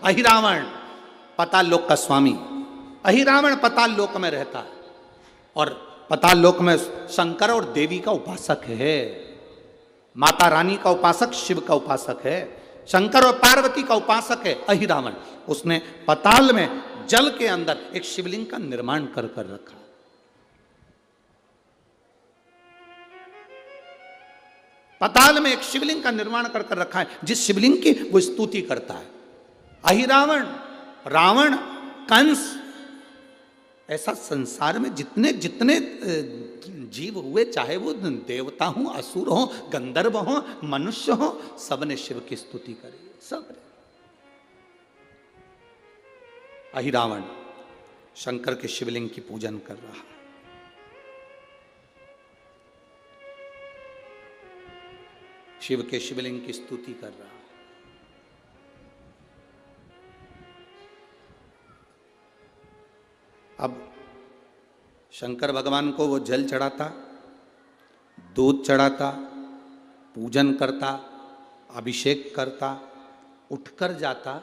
अहिरावण पाताल लोक का स्वामी, अहिरावण पाताल लोक में रहता है और पाताल लोक में शंकर और देवी का उपासक है। माता रानी का उपासक शिव का उपासक है, शंकर और पार्वती का उपासक है अहिरावण। उसने पाताल में जल के अंदर एक शिवलिंग का निर्माण कर रखा। पाताल में एक शिवलिंग का निर्माण कर रखा है, जिस शिवलिंग की वो स्तुति करता है। अहिरावण, रावण, कंस, ऐसा संसार में जितने जितने जीव हुए, चाहे वो देवता हो, असुर हो, गंधर्व हो, मनुष्य हो, सबने शिव की स्तुति करी, सबने। अहिरावण शंकर के शिवलिंग की पूजन कर रहा है। शिव के शिवलिंग की स्तुति कर रहा है। अब शंकर भगवान को वो जल चढ़ाता, दूध चढ़ाता, पूजन करता, अभिषेक करता, उठकर जाता।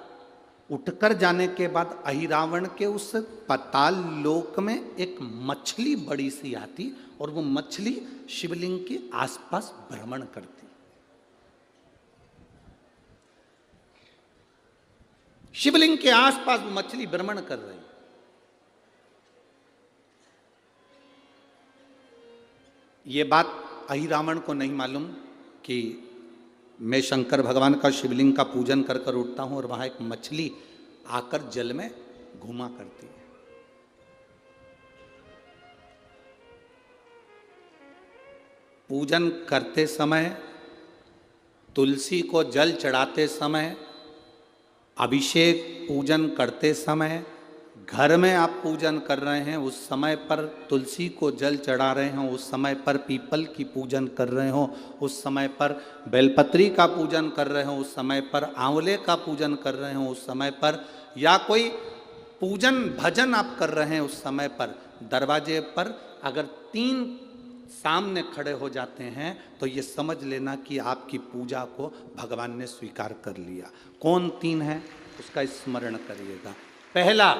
उठकर जाने के बाद अहिरावण के उस पाताल लोक में एक मछली बड़ी सी आती और वो मछली शिवलिंग के आसपास भ्रमण करती। शिवलिंग के आसपास मछली भ्रमण कर रही। ये बात अहिरावण को नहीं मालूम कि मैं शंकर भगवान का शिवलिंग का पूजन कर कर उठता हूं और वहां एक मछली आकर जल में घूमा करती है। पूजन करते समय, तुलसी को जल चढ़ाते समय, अभिषेक पूजन करते समय, घर में आप पूजन कर रहे हैं उस समय पर तुलसी को जल चढ़ा रहे हो, उस समय पर पीपल की पूजन कर रहे हो, उस समय पर बेलपत्री का पूजन कर रहे हो, उस समय पर आंवले का पूजन कर रहे हो, उस समय पर या कोई पूजन भजन आप कर रहे हैं, उस समय पर दरवाजे पर अगर 3 सामने खड़े हो जाते हैं तो ये समझ लेना कि आपकी पूजा को भगवान ने स्वीकार कर लिया। कौन 3 है उसका स्मरण करिएगा। पहला,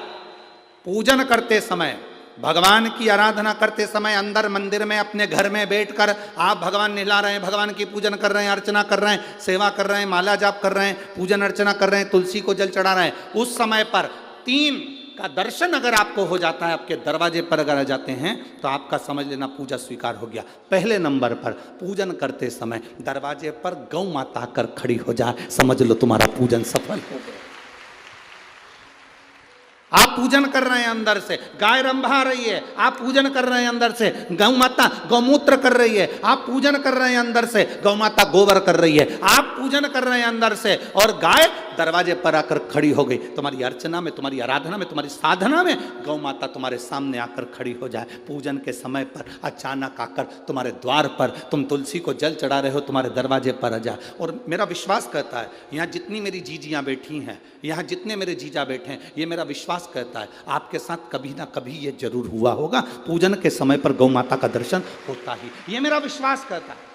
पूजन करते समय, भगवान की आराधना करते समय अंदर मंदिर में अपने घर में बैठकर आप भगवान निला रहे हैं, भगवान की पूजन कर रहे हैं, अर्चना कर रहे हैं, सेवा कर रहे हैं, माला जाप कर रहे हैं, पूजन अर्चना कर रहे हैं, तुलसी को जल चढ़ा रहे हैं, उस समय पर 3 का दर्शन अगर आपको हो जाता है, आपके दरवाजे पर अगर आ जाते हैं तो आपका समझ लेना पूजा स्वीकार हो गया। पहले नंबर पर पूजन करते समय दरवाजे पर गौ माता आकर खड़ी हो जाए, समझ लो तुम्हारा पूजन सफल हो गया। आप पूजन कर रहे हैं अंदर से, गाय रंभा रही है, आप पूजन कर रहे हैं अंदर से, गौ माता गौमूत्र कर रही है, आप पूजन कर रहे हैं अंदर से, गौ माता गोबर कर रही है, आप पूजन कर रहे हैं अंदर से और गाय दरवाजे पर आकर खड़ी हो गई। तुम्हारी अर्चना में, तुम्हारी आराधना में, तुम्हारी साधना में गौ माता तुम्हारे सामने आकर खड़ी हो जाए। पूजन के समय पर अचानक आकर तुम्हारे द्वार पर, तुम तुलसी को जल चढ़ा रहे हो, तुम्हारे दरवाजे पर आ जाए। और मेरा विश्वास कहता है, यहाँ जितनी मेरी जीजियाँ बैठी हैं, यहाँ जितने मेरे जीजा बैठे हैं, ये मेरा विश्वास कहता है आपके साथ कभी ना कभी ये जरूर हुआ होगा, पूजन के समय पर गौ माता का दर्शन होता ही, ये मेरा विश्वास कहता है।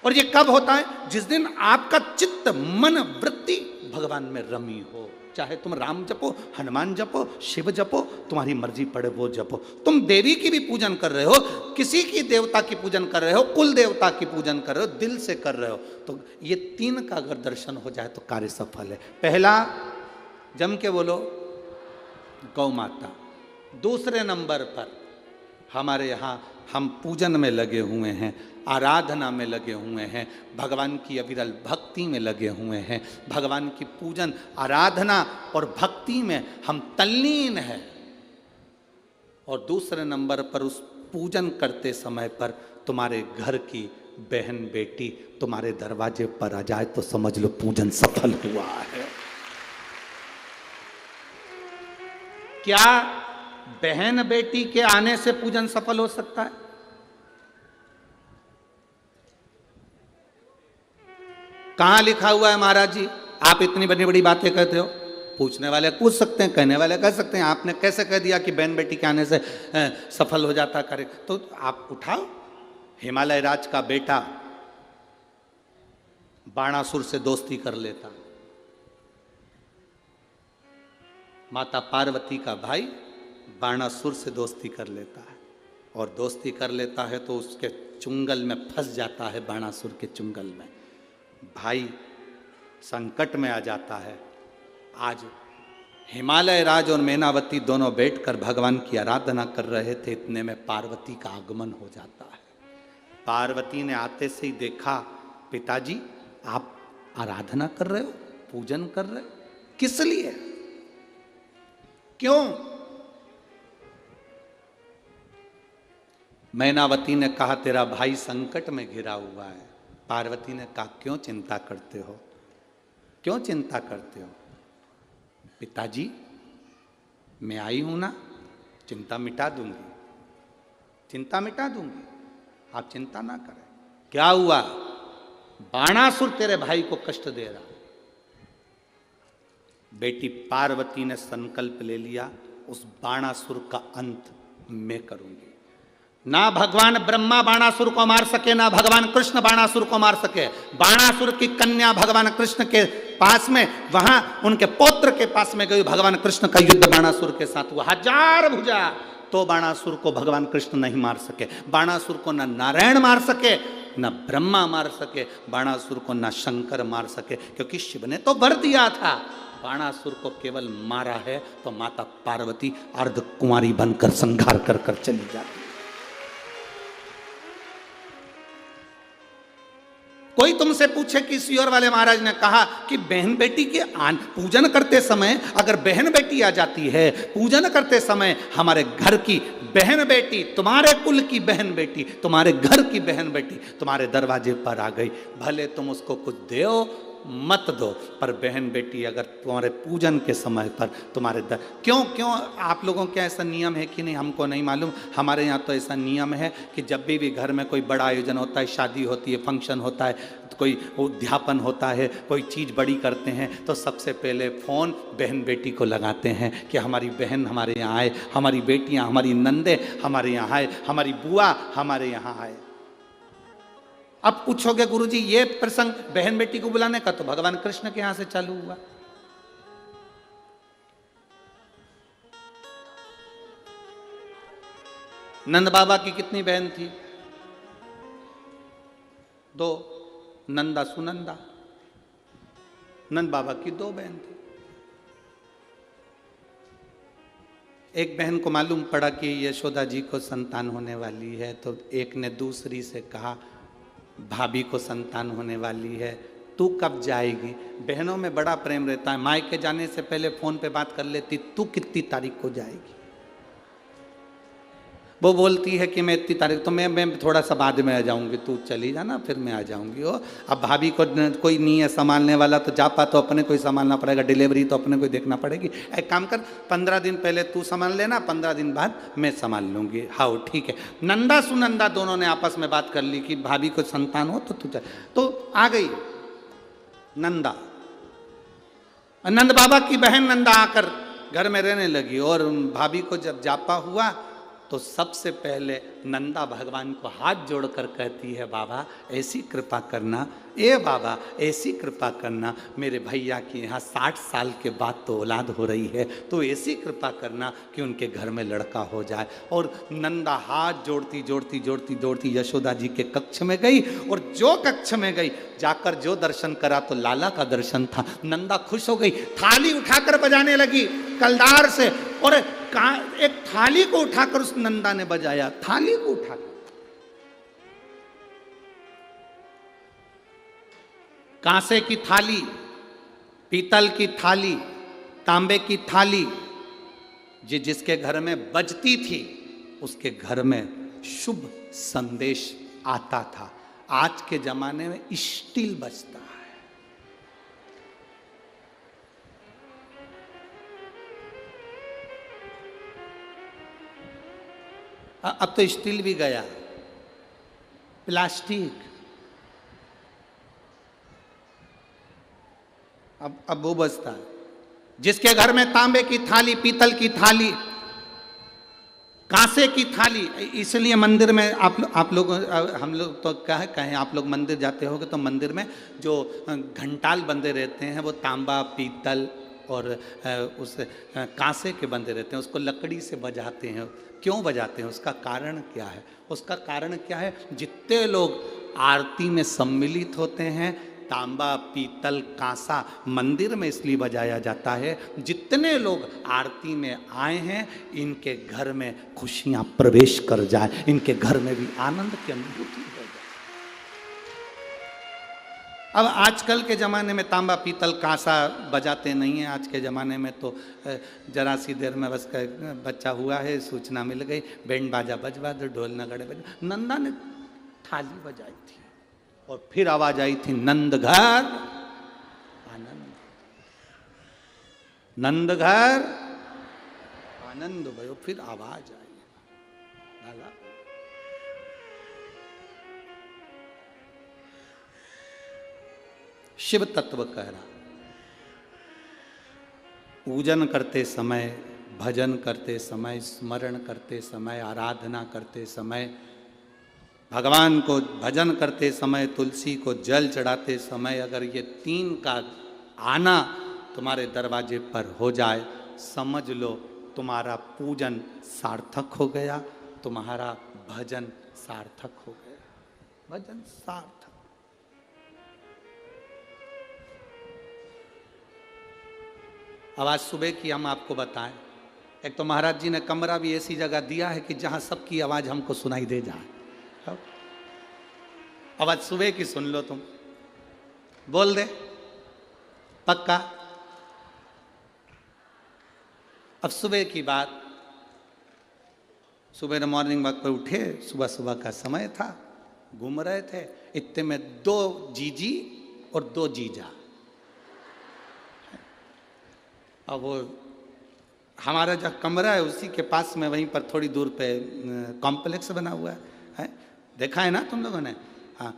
और ये कब होता है? जिस दिन आपका चित्त, मन, वृत्ति भगवान में रमी हो। चाहे तुम राम जपो, हनुमान जपो, शिव जपो, तुम्हारी मर्जी पड़े वो जपो। तुम देवी की भी पूजन कर रहे हो, किसी की देवता की पूजन कर रहे हो, कुल देवता की पूजन कर रहे हो, दिल से कर रहे हो, तो ये 3 का अगर दर्शन हो जाए तो कार्य सफल है। पहला, जम के बोलो, गौ माता। दूसरे नंबर पर हमारे यहाँ हम पूजन में लगे हुए हैं, आराधना में लगे हुए हैं, भगवान की अविरल भक्ति में लगे हुए हैं, भगवान की पूजन, आराधना और भक्ति में हम तल्लीन हैं। और दूसरे नंबर पर उस पूजन करते समय पर तुम्हारे घर की बहन बेटी तुम्हारे दरवाजे पर आ जाए तो समझ लो पूजन सफल हुआ है। क्या बहन बेटी के आने से पूजन सफल हो सकता है? कहां लिखा हुआ है महाराज जी? आप इतनी बड़ी बड़ी बातें कहते हो। पूछने वाले पूछ सकते हैं, कहने वाले कह सकते हैं, आपने कैसे कह दिया कि बहन बेटी के आने से सफल हो जाता कार्य? तो आप उठाओ, हिमालय राज का बेटा बाणासुर से दोस्ती कर लेता, माता पार्वती का भाई बाणासुर से दोस्ती कर लेता है, और दोस्ती कर लेता है तो उसके चुंगल में फंस जाता है, बाणासुर के चुंगल में। भाई संकट में आ जाता है। आज हिमालय राज और मैनावती दोनों बैठकर भगवान की आराधना कर रहे थे, इतने में पार्वती का आगमन हो जाता है। पार्वती ने आते से ही देखा, पिताजी आप आराधना कर रहे हो, पूजन कर रहे हो, किस लिए, क्यों? मैनावती ने कहा तेरा भाई संकट में घिरा हुआ है। पार्वती ने कहा क्यों चिंता करते हो, क्यों चिंता करते हो? पिताजी मैं आई हूं ना, चिंता मिटा दूंगी, चिंता मिटा दूंगी, आप चिंता ना करें। क्या हुआ? बाणासुर तेरे भाई को कष्ट दे रहा। बेटी पार्वती ने संकल्प ले लिया, उस बाणासुर का अंत मैं करूंगी। ना भगवान ब्रह्मा बाणासुर को मार सके, ना भगवान कृष्ण बाणासुर को मार सके। बाणासुर की कन्या भगवान कृष्ण के पास में, वहां उनके पौत्र के पास में गई, भगवान कृष्ण का युद्ध बाणासुर के साथ हुआ, हजार भुजा, तो बाणासुर को भगवान कृष्ण नहीं मार सके। बाणासुर को न नारायण मार सके, न ब्रह्मा मार सके, बाणासुर को न शंकर मार सके, क्योंकि शिव ने तो वर दिया था। बाणासुर को केवल मारा है तो माता पार्वती अर्ध कुंवारी बनकर संहार कर कर चली जाती। कोई तुमसे पूछे कि सियोर वाले महाराज ने कहा कि बहन बेटी के पूजन करते समय अगर बहन बेटी आ जाती है, पूजन करते समय हमारे घर की बहन बेटी, तुम्हारे कुल की बहन बेटी, तुम्हारे घर की बहन बेटी तुम्हारे दरवाजे पर आ गई, भले तुम उसको कुछ दो मत दो, पर बहन बेटी अगर तुम्हारे पूजन के समय पर तुम्हारे क्यों आप लोगों के ऐसा नियम है कि नहीं हमको नहीं मालूम। हमारे यहाँ तो ऐसा नियम है कि जब भी घर में कोई बड़ा आयोजन होता है, शादी होती है, फंक्शन होता है, कोई उद्यापन होता है, कोई चीज़ बड़ी करते हैं, तो सबसे पहले फ़ोन बहन बेटी को लगाते हैं कि हमारी बहन हमारे यहाँ आए, हमारी बेटियाँ, हमारी नंदे हमारे यहाँ आए, हमारी बुआ हमारे यहाँ आए। अब पूछोगे गुरुजी ये प्रसंग बहन बेटी को बुलाने का तो भगवान कृष्ण के यहां से चालू हुआ। नंद बाबा की कितनी बहन थी? 2, नंदा सुनंदा। नंद बाबा की 2 बहन थी। एक बहन को मालूम पड़ा कि यशोदा जी को संतान होने वाली है, तो एक ने दूसरी से कहा भाभी को संतान होने वाली है, तू कब जाएगी? बहनों में बड़ा प्रेम रहता है। मायके जाने से पहले फोन पे बात कर लेती, तू कितनी तारीख को जाएगी? वो बोलती है कि मैं इतनी तारीख, तो मैं थोड़ा सा बाद में आ जाऊंगी, तू चली जाना फिर मैं आ जाऊंगी। ओ अब भाभी को कोई नहीं है संभालने वाला, तो जापा तो अपने को ही संभालना पड़ेगा, डिलीवरी तो अपने को ही देखना पड़ेगी। एक काम कर, 15 दिन पहले तू संभाल लेना, 15 दिन बाद मैं संभाल लूंगी। हाँ ठीक है। नंदा सुनंदा दोनों ने आपस में बात कर ली कि भाभी को संतान हो तो तू चल। तो आ गई नंदा, नंद बाबा की बहन नंदा आकर घर में रहने लगी, और भाभी को जब जापा हुआ तो सबसे पहले नंदा भगवान को हाथ जोड़कर कहती है, बाबा ऐसी कृपा करना, ए बाबा ऐसी कृपा करना, मेरे भैया की यहाँ 60 साल के बाद तो औलाद हो रही है, तो ऐसी कृपा करना कि उनके घर में लड़का हो जाए। और नंदा हाथ जोड़ती जोड़ती जोड़ती जोड़ती यशोदा जी के कक्ष में गई, और जो कक्ष में गई जाकर जो दर्शन करा तो लाला का दर्शन था। नंदा खुश हो गई, थाली उठाकर बजाने लगी कलदार से, और एक थाली को उठाकर उस नंदा ने बजाया, थाली को उठाकर। कांसे की थाली, पीतल की थाली, तांबे की थाली, जिसके घर में बजती थी उसके घर में शुभ संदेश आता था। आज के जमाने में स्टील बजता है। अब तो स्टील भी गया, प्लास्टिक, अब वो बचता है। जिसके घर में तांबे की थाली, पीतल की थाली, कांसे की थाली, इसलिए मंदिर में आप लोग, हम लोग तो क्या है कहें, आप लोग मंदिर जाते होगे तो मंदिर में जो घंटाल बंदे रहते हैं वो तांबा, पीतल, और उस कांसे के बंधे रहते हैं, उसको लकड़ी से बजाते हैं। क्यों बजाते हैं? उसका कारण क्या है? उसका कारण क्या है? जितने लोग आरती में सम्मिलित होते हैं, तांबा पीतल कांसा मंदिर में इसलिए बजाया जाता है, जितने लोग आरती में आए हैं इनके घर में खुशियां प्रवेश कर जाए, इनके घर में भी आनंद की अनुभूति हो जाए। अब आजकल के ज़माने में तांबा पीतल कांसा बजाते नहीं हैं। आज के ज़माने में तो जरा सी देर में बस बच्चा हुआ है, सूचना मिल गई, बैंड बाजा बजवा दो, ढोल नगाड़े बजवा। नंदा ने थाली बजाई थी और फिर आवाज आई थी, नंद घर आनंद, नंद घर आनंद भयो। फिर आवाज आई, नाला शिव तत्व कह रहा। पूजन करते समय, भजन करते समय, स्मरण करते समय, आराधना करते समय, भगवान को भजन करते समय, तुलसी को जल चढ़ाते समय अगर ये 3 का आना तुम्हारे दरवाजे पर हो जाए, समझ लो तुम्हारा पूजन सार्थक हो गया, तुम्हारा भजन सार्थक हो गया। भजन सार्थक। अब आज सुबह की हम आपको बताएं, एक तो महाराज जी ने कमरा भी ऐसी जगह दिया है कि जहां सबकी आवाज हमको सुनाई दे जाए। अब आज सुबह की सुन लो, तुम बोल दे पक्का। अब सुबह की बात, सुबह मॉर्निंग वॉक पर उठे, सुबह सुबह का समय था, घूम रहे थे, इतने में 2 जीजी और 2 जीजा। अब वो हमारा जो कमरा है उसी के पास में, वहीं पर थोड़ी दूर पे कॉम्प्लेक्स बना हुआ है, देखा है ना तुम लोगों ने? हाँ,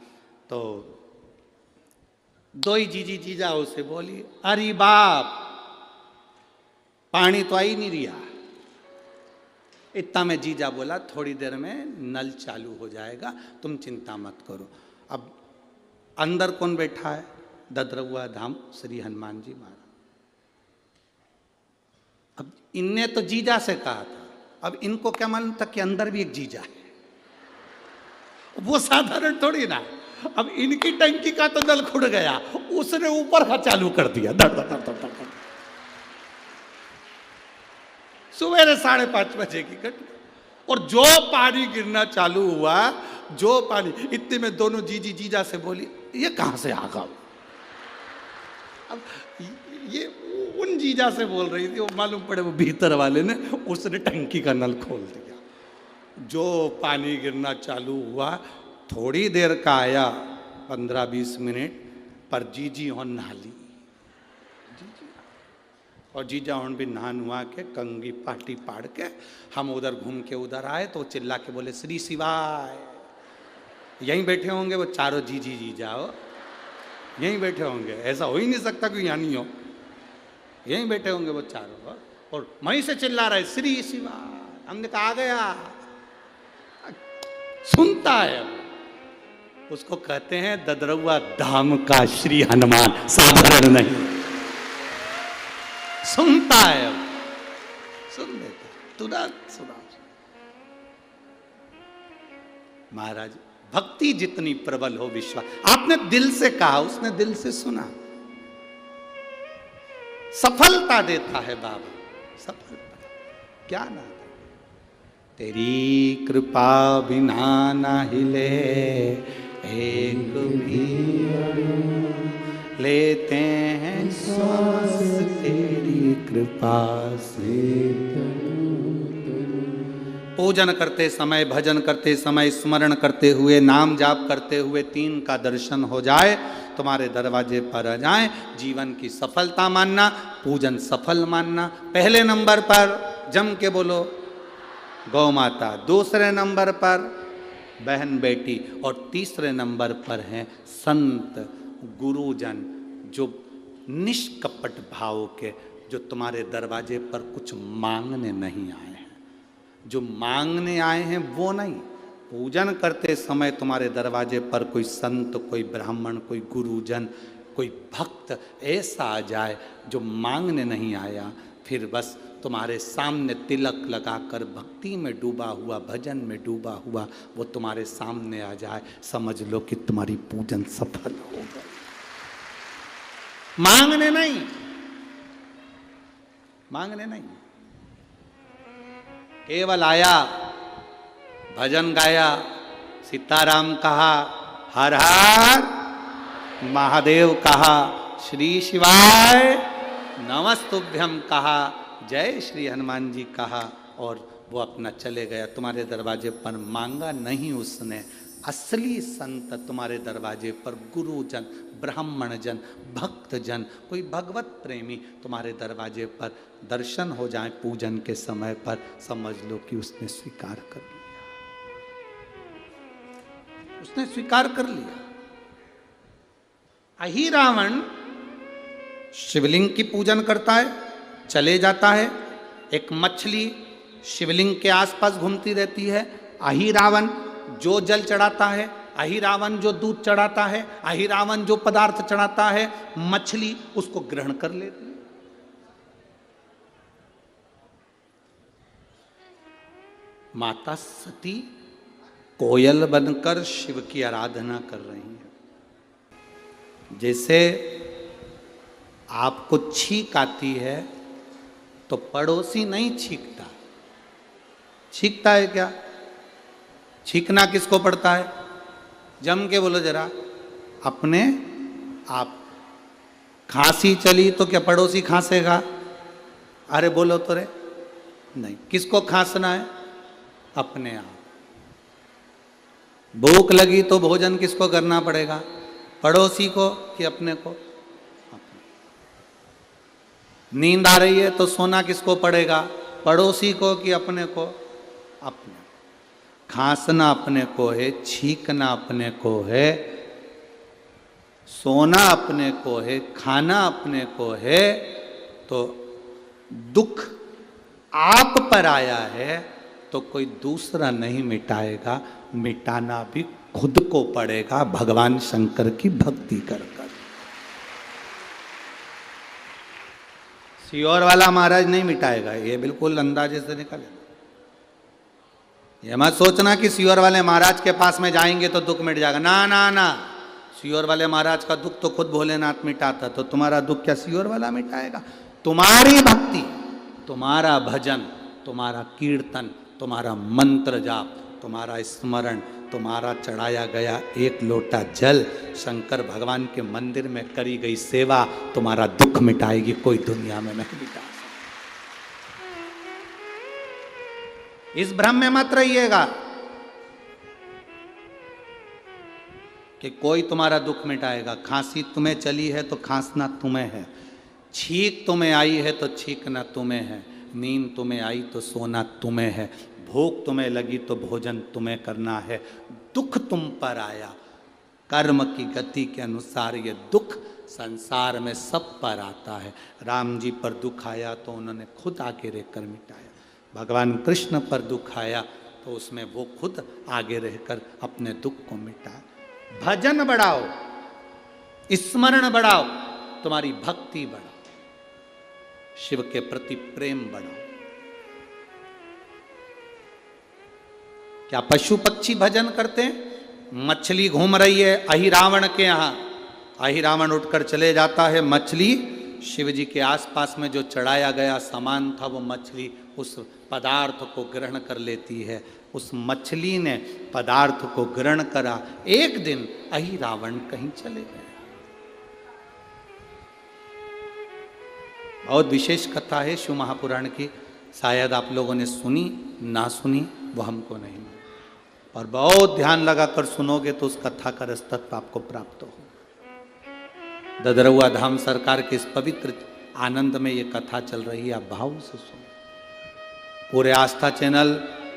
तो 2 ही जीजी जीजा उसे बोली, अरे बाप पानी तो आ ही नहीं रहा। इतना में जीजा बोला, थोड़ी देर में नल चालू हो जाएगा, तुम चिंता मत करो। अब अंदर कौन बैठा है? ददरउआ धाम श्री हनुमान जी महाराज। अब इनने तो जीजा से कहा था, अब इनको क्या मालूम था कि अंदर भी एक जीजा है, वो साधारण थोड़ी ना। अब इनकी टंकी का तो नल खुड़ गया, उसने ऊपर का चालू कर दिया, धड़ धड़ धड़ धड़ धड़। सवेरे 5:30 बजे की घटना। और जो पानी गिरना चालू हुआ, जो पानी, इतने में दोनों जीजी जीजा से बोली, ये कहां से आ गया? अब ये उन जीजा से बोल रही थी, वो मालूम पड़े वो भीतर वाले ने, उसने टंकी का नल खोल दिया। जो पानी गिरना चालू हुआ, थोड़ी देर का आया, 15-20 मिनट पर जीजी हो नहाली, और जीजा हूँ भी नहा नुहा के कंगी पाटी पाड़ के हम उधर घूम के उधर आए, तो चिल्ला के बोले, श्री शिवाय। यहीं बैठे होंगे वो चारों जीजी जीजा, हो यहीं बैठे होंगे, ऐसा हो ही नहीं सकता कि यहाँ नहीं हो, यहीं बैठे होंगे वो चारों, और वहीं से चिल्ला रहे, श्री शिवाय। हमने कहा आ गया, सुनता है, उसको कहते हैं ददरउआ धाम का श्री हनुमान, साधारण नहीं, सुनता है, सुन लेता, तुरंत सुना। महाराज भक्ति जितनी प्रबल हो, विश्वास, आपने दिल से कहा, उसने दिल से सुना, सफलता देता है बाबा, सफलता। क्या ना, तेरी कृपा बिना ना हिले एक भी लेते हैं श्वास, तेरी कृपा से। पूजन करते समय, भजन करते समय, स्मरण करते हुए, नाम जाप करते हुए 3 का दर्शन हो जाए, तुम्हारे दरवाजे पर आ जाए, जीवन की सफलता मानना, पूजन सफल मानना। पहले नंबर पर जम के बोलो गौ माता, दूसरे नंबर पर बहन बेटी, और तीसरे नंबर पर हैं संत गुरुजन, जो निष्कपट भाव के, जो तुम्हारे दरवाजे पर कुछ मांगने नहीं आए हैं। जो मांगने आए हैं वो नहीं, पूजन करते समय तुम्हारे दरवाजे पर कोई संत, कोई ब्राह्मण, कोई गुरुजन कोई भक्त ऐसा आ जाए जो मांगने नहीं आया, फिर बस तुम्हारे सामने तिलक लगाकर भक्ति में डूबा हुआ, भजन में डूबा हुआ वो तुम्हारे सामने आ जाए, समझ लो कि तुम्हारी पूजन सफल हो गई। मांगने नहीं, मांगने नहीं, केवल आया, भजन गाया, सीताराम कहा, हर हर महादेव कहा, श्री शिवाय नमस्तुभ्यम कहा, जय श्री हनुमान जी कहा, और वो अपना चले गया। तुम्हारे दरवाजे पर मांगा नहीं उसने। असली संत तुम्हारे दरवाजे पर गुरुजन, ब्राह्मण जन, भक्त जन, कोई भगवत प्रेमी तुम्हारे दरवाजे पर दर्शन हो जाए पूजन के समय पर, समझ लो कि उसने स्वीकार कर लिया, उसने स्वीकार कर लिया। अही रावण शिवलिंग की पूजन करता है, चले जाता है, एक मछली शिवलिंग के आसपास घूमती रहती है। अही रावण जो जल चढ़ाता है, अही रावण जो दूध चढ़ाता है, अही रावण जो पदार्थ चढ़ाता है, मछली उसको ग्रहण कर लेती है। माता सती कोयल बनकर शिव की आराधना कर रही है। जैसे आपको छींक आती है तो पड़ोसी नहीं छींकता, छींकता है क्या? छींकना किसको पड़ता है? जम के बोलो जरा, अपने आप। खांसी चली तो क्या पड़ोसी खांसेगा? अरे बोलो तो रे, नहीं। किसको खांसना है? अपने आप। भूख लगी तो भोजन किसको करना पड़ेगा? पड़ोसी को कि अपने को? अपने। नींद आ रही है तो सोना किसको पड़ेगा? पड़ोसी को कि अपने को? अपने। खांसना अपने को है, छींकना अपने को है, सोना अपने को है, खाना अपने को है। तो दुख आप पर आया है तो कोई दूसरा नहीं मिटाएगा, मिटाना भी खुद को पड़ेगा, भगवान शंकर की भक्ति कर कर। सियोर वाला महाराज नहीं मिटाएगा, ये बिल्कुल अंदाजे से निकले। ये मत सोचना कि सियोर वाले महाराज के पास में जाएंगे तो दुख मिट जाएगा। ना ना ना, सियोर वाले महाराज का दुख तो खुद भोलेनाथ मिटाता, तो तुम्हारा दुख क्या सियोर वाला मिटाएगा? तुम्हारी भक्ति, तुम्हारा भजन, तुम्हारा कीर्तन, तुम्हारा मंत्र जाप, तुम्हारा स्मरण, तुम्हारा चढ़ाया गया एक लोटा जल, शंकर भगवान के मंदिर में करी गई सेवा तुम्हारा दुख मिटाएगी, कोई दुनिया में नहीं मिटा। इस भ्रम में मत रहिएगा कि कोई तुम्हारा दुख मिटाएगा। खांसी तुम्हें चली है तो खांसना तुम्हें है, छींक तुम्हें आई है तो छींकना तुम्हें है, नींद तुम्हें आई तो सोना तुम्हें है, भूख तुम्हें लगी तो भोजन तुम्हें करना है। दुख तुम पर आया, कर्म की गति के अनुसार ये दुख संसार में सब पर आता है। राम जी पर दुख आया तो उन्होंने खुद आगे रहकर मिटाया, भगवान कृष्ण पर दुख आया तो उसमें वो खुद आगे रहकर अपने दुख को मिटाया। भजन बढ़ाओ, स्मरण बढ़ाओ, तुम्हारी भक्ति बढ़ाओ, शिव के प्रति प्रेम बढ़ाओ। क्या पशु पक्षी भजन करते हैं? मछली घूम रही है अहि रावण के यहाँ, अहि रावण उठकर चले जाता है, मछली शिव जी के आसपास में जो चढ़ाया गया सामान था वो मछली उस पदार्थ को ग्रहण कर लेती है। उस मछली ने पदार्थ को ग्रहण करा। एक दिन अहि रावण कहीं चले गए। बहुत विशेष कथा है शिव महापुराण की, शायद आप लोगों ने सुनी ना सुनी वो हमको नहीं, और बहुत ध्यान लगाकर सुनोगे तो उस कथा का रसतत्व आपको प्राप्त हो। ददरउआ धाम सरकार के इस पवित्र आनंद में ये कथा चल रही है, आप भाव से सुनो। पूरे आस्था चैनल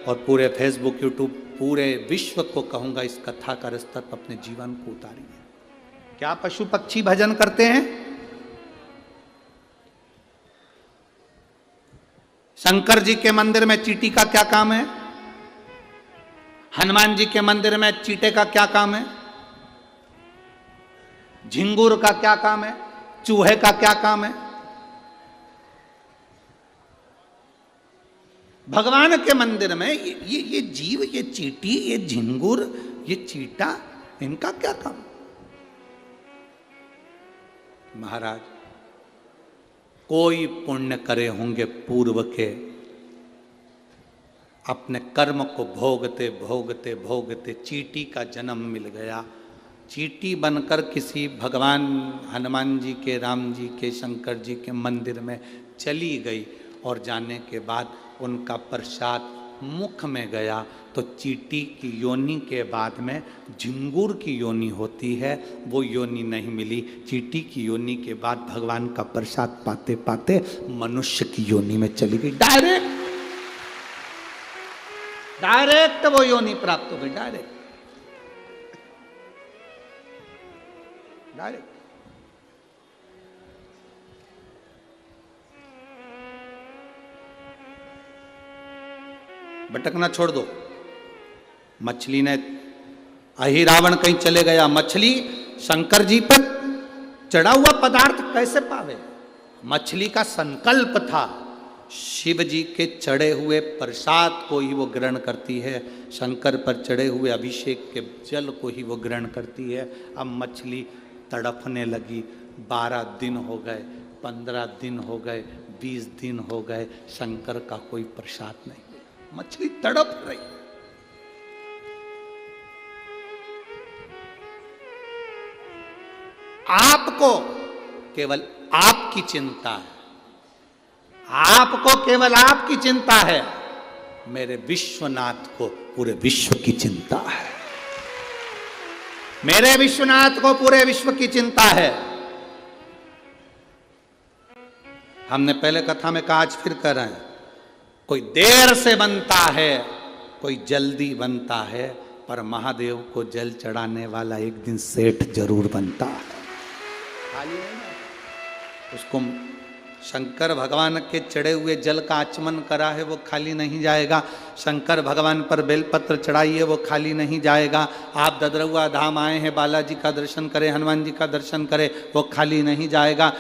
और पूरे फेसबुक यूट्यूब, पूरे विश्व को कहूंगा इस कथा का रसतत्व अपने जीवन को उतारिए। क्या पशु पक्षी भजन करते हैं? शंकर जी के मंदिर में चींटी का क्या काम है? हनुमान जी के मंदिर में चींटे का क्या काम है? झिंगुर का क्या काम है, चूहे का क्या काम है? भगवान के मंदिर में ये जीव, ये चींटी, ये झिंगुर, ये चीटा, इनका क्या काम? महाराज कोई पुण्य करे होंगे पूर्व के, अपने कर्म को भोगते भोगते भोगते चींटी का जन्म मिल गया। चींटी बनकर किसी भगवान हनुमान जी के, राम जी के, शंकर जी के मंदिर में चली गई और जाने के बाद उनका प्रसाद मुख में गया तो चींटी की योनि के बाद में झिंगुर की योनि होती है, वो योनि नहीं मिली। चींटी की योनि के बाद भगवान का प्रसाद पाते पाते मनुष्य की योनि में चली गई। डायरेक्ट वो योनि प्राप्त हो गई, डायरेक्ट। भटकना छोड़ दो। मछली ने, अहि रावण कहीं चले गया, मछली शंकर जी पर चढ़ा हुआ पदार्थ कैसे पावे? मछली का संकल्प था, शिव जी के चढ़े हुए प्रसाद को ही वो ग्रहण करती है, शंकर पर चढ़े हुए अभिषेक के जल को ही वो ग्रहण करती है। अब मछली तड़पने लगी। 12 दिन हो गए, 15 दिन हो गए, 20 दिन हो गए, शंकर का कोई प्रसाद नहीं। मछली तड़प रही। आपको केवल आपकी चिंता है, आपको केवल आपकी चिंता है, मेरे विश्वनाथ को पूरे विश्व की चिंता है। मेरे विश्वनाथ को पूरे विश्व की चिंता है। हमने पहले कथा में कहा, आज फिर कह रहे हैं, कोई देर से बनता है, कोई जल्दी बनता है, पर महादेव को जल चढ़ाने वाला एक दिन सेठ जरूर बनता है। खाली नहीं। उसको शंकर भगवान के चढ़े हुए जल का आचमन करा है, वो खाली नहीं जाएगा। शंकर भगवान पर बेलपत्र चढ़ाइए, वो खाली नहीं जाएगा। आप ददरउआ धाम आए हैं, बालाजी का दर्शन करें, हनुमान जी का दर्शन करें, वो खाली नहीं जाएगा।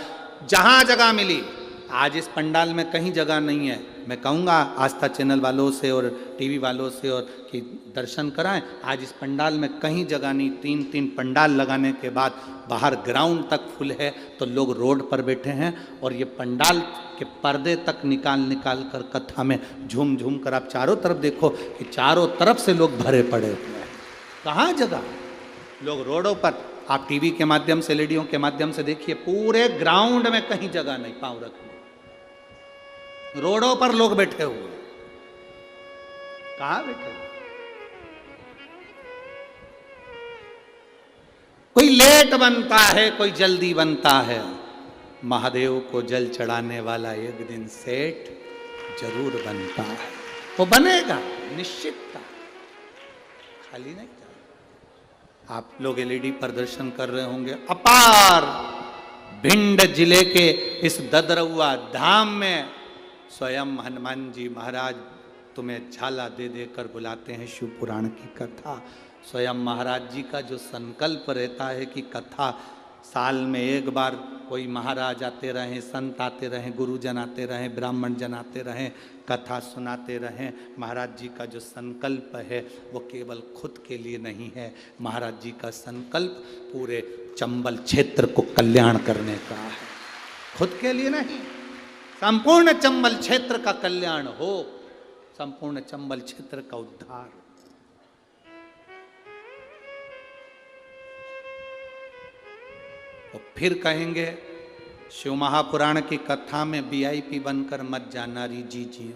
जहां जगह मिली, आज इस पंडाल में कहीं जगह नहीं है, मैं कहूँगा आस्था चैनल वालों से और टीवी वालों से और कि दर्शन कराएं। आज इस पंडाल में कहीं जगह नहीं, 3-3 पंडाल लगाने के बाद बाहर ग्राउंड तक फुल है, तो लोग रोड पर बैठे हैं और ये पंडाल के पर्दे तक निकाल कर कथा में झूम झूम कर आप चारों तरफ देखो कि चारों तरफ से लोग भरे पड़े हुए हैं। कहाँ जगह? लोग रोडों पर, आप टीवी के माध्यम से, एलईडीओं के माध्यम से देखिए, पूरे ग्राउंड में कहीं जगह नहीं पाँव रखने, रोडों पर लोग बैठे हुए। कहां बैठे हुए? कोई लेट बनता है, कोई जल्दी बनता है। महादेव को जल चढ़ाने वाला एक दिन सेठ जरूर बनता है। वो बनेगा, निश्चितता, खाली नहीं जाएगा। आप लोग एलईडी पर दर्शन कर रहे होंगे। अपार भिंड जिले के इस ददरउआ धाम में स्वयं हनुमान जी महाराज तुम्हें झाला दे देकर बुलाते हैं। शिव पुराण की कथा, स्वयं महाराज जी का जो संकल्प रहता है कि कथा साल में एक बार कोई महाराज आते रहें, संत आते रहें, गुरुजन आते रहें, ब्राह्मण जन आते रहें, कथा सुनाते रहें। महाराज जी का जो संकल्प है वो केवल खुद के लिए नहीं है, महाराज जी का संकल्प पूरे चंबल क्षेत्र को कल्याण करने का है, खुद के लिए नहीं। संपूर्ण चंबल क्षेत्र का कल्याण हो, संपूर्ण चंबल क्षेत्र का उद्धार। और फिर कहेंगे शिव महापुराण की कथा में वीआईपी बनकर मत जाना री जी जी।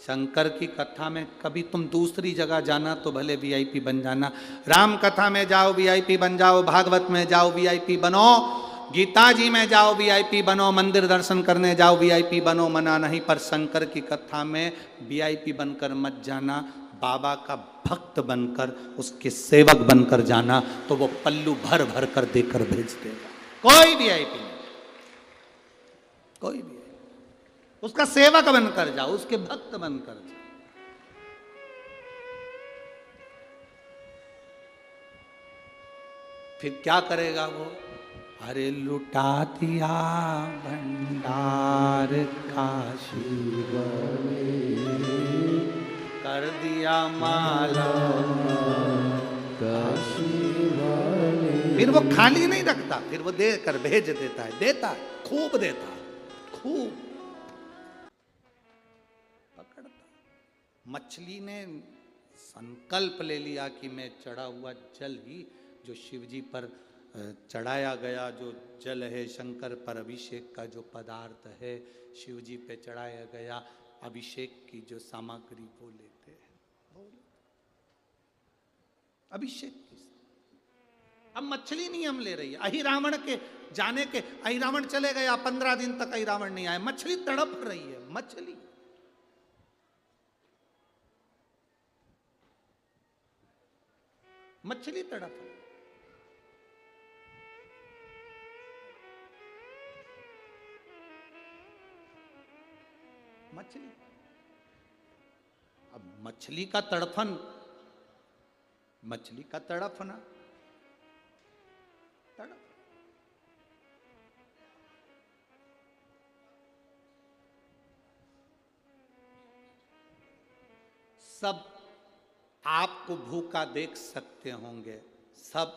शंकर की कथा में कभी तुम दूसरी जगह जाना तो भले वीआईपी बन जाना, राम कथा में जाओ वीआईपी बन जाओ, भागवत में जाओ वीआईपी बनो, गीता जी में जाओ वीआईपी बनो, मंदिर दर्शन करने जाओ वीआईपी बनो, मना नहीं, पर शंकर की कथा में वीआईपी बनकर मत जाना। बाबा का भक्त बनकर, उसके सेवक बनकर जाना, तो वो पल्लू भर भर कर देकर भेज देगा। कोई वीआईपी नहीं, कोई भी, उसका सेवक बनकर जाओ, उसके भक्त बनकर जाओ। फिर क्या करेगा वो? अरे लुटा दिया भंडार काशी कर दिया माला काशी। फिर वो खाली नहीं रखता, फिर वो दे कर भेज देता है, देता है, खूब देता है, खूब पकड़ता। मछली ने संकल्प ले लिया कि मैं चढ़ा हुआ जल ही, जो शिव जी पर चढ़ाया गया जो जल है, शंकर पर अभिषेक का जो पदार्थ है, शिव जी पे चढ़ाया गया अभिषेक की जो सामग्री वो लेते हैं, अभिषेक की। अब मछली नियम ले रही है। अहिरावण के जाने के, अहिरावण चले गया, 15 दिन तक अहिरावण नहीं आया, मछली तड़प रही है, मछली। मछली तड़प रही, मछली। अब मछली का तड़फन, मछली का तड़फना, तड़प। सब आपको भूखा देख सकते होंगे, सब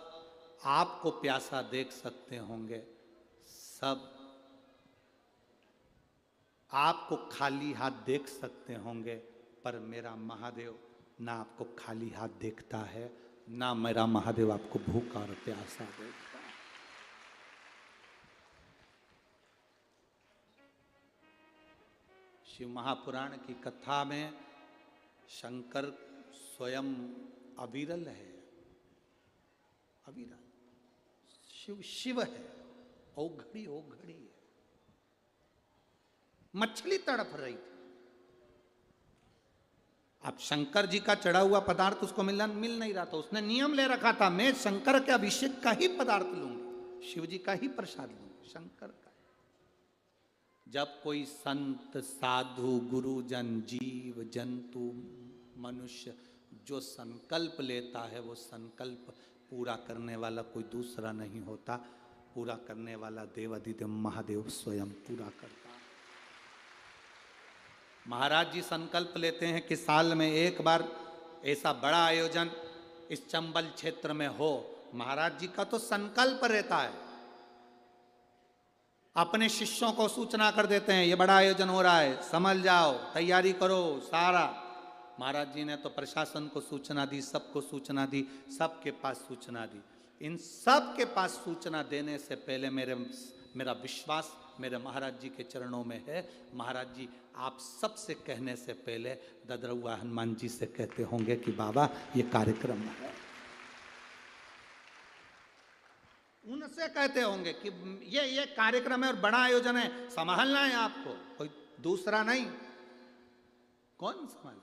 आपको प्यासा देख सकते होंगे, सब आपको खाली हाथ देख सकते होंगे, पर मेरा महादेव ना आपको खाली हाथ देखता है, ना मेरा महादेव आपको भूखा और प्यासा देखता है। शिव महापुराण की कथा में शंकर स्वयं अविरल है, अविरल शिव शिव है, औघड़ी औघड़ी है। मछली तड़प रही थी। अब शंकर जी का चढ़ा हुआ पदार्थ उसको मिल नहीं रहा था, उसने नियम ले रखा था, मैं शंकर के अभिषेक का ही पदार्थ लूंगी, शिव जी का ही प्रसाद लूंगी, शंकर का। जब कोई संत साधु गुरुजन जीव जंतु मनुष्य जो संकल्प लेता है, वो संकल्प पूरा करने वाला कोई दूसरा नहीं होता, पूरा करने वाला देवाधिदेव महादेव स्वयं पूरा करता है। महाराज जी संकल्प लेते हैं कि साल में एक बार ऐसा बड़ा आयोजन इस चंबल क्षेत्र में हो। महाराज जी का तो संकल्प रहता है, अपने शिष्यों को सूचना कर देते हैं ये बड़ा आयोजन हो रहा है, समझ जाओ, तैयारी करो सारा। महाराज जी ने तो प्रशासन को सूचना दी, सबको सूचना दी, सबके पास सूचना दी। इन सब के पास सूचना देने से पहले मेरा विश्वास मेरे महाराज जी के चरणों में है। महाराज जी आप सबसे कहने से पहले ददरउआ हनुमान जी से कहते होंगे कि बाबा ये कार्यक्रम है, उनसे कहते होंगे कि ये कार्यक्रम है और बड़ा आयोजन है, संभालना है आपको, कोई दूसरा नहीं। कौन संभाले?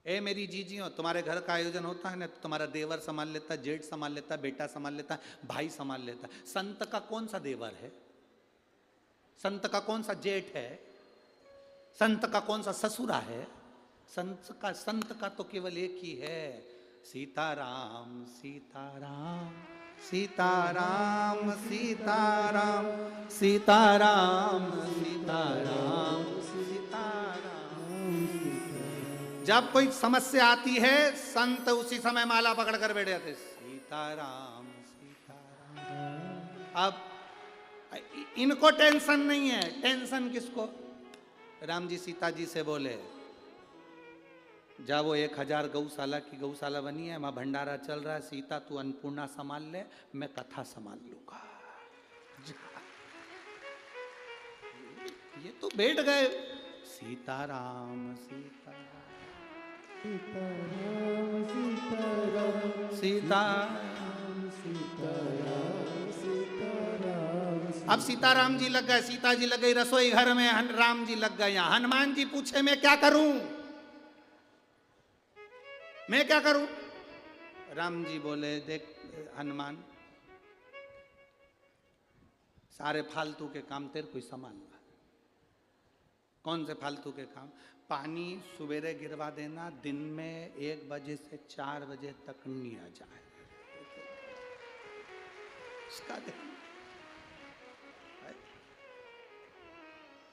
ए मेरी जीजियों, तुम्हारे घर का आयोजन होता है ना, तो तुम्हारा देवर संभाल लेता है, जेठ संभाल लेता है, बेटा संभाल लेता है, भाई संभाल लेता है। संत का कौन सा देवर है? संत का कौन सा जेठ है? संत का कौन सा ससुरा है? संत का तो केवल एक ही है, सीताराम सीताराम सीताराम सीताराम सीताराम सीताराम सीताराम। जब कोई समस्या आती है, संत उसी समय माला पकड़ कर बैठ जाते, सीताराम सीताराम। अब इनको टेंशन नहीं है, टेंशन किसको? राम जी सीता जी से बोले जा वो 1000 गौशाला की गौशाला बनी है, वहां भंडारा चल रहा है, सीता तू अन्नपूर्णा संभाल ले, मैं कथा संभाल लूंगा। ये तो बैठ गए, सीताराम सीताराम सीताराम सीताराम सीताराम सीताराम सीताराम। अब सीताराम जी लग गए, सीता जी लग गई रसोई घर में, राम जी लग गए यहाँ। हनुमान जी पूछे मैं क्या करूं, मैं क्या करूं? राम जी बोले देख हनुमान, सारे फालतू के काम तेरे को संभालना। कौन से फालतू के काम? पानी सवेरे गिरवा देना, दिन में 1 बजे से 4 बजे तक नहीं आ जाए, उसका ध्यान।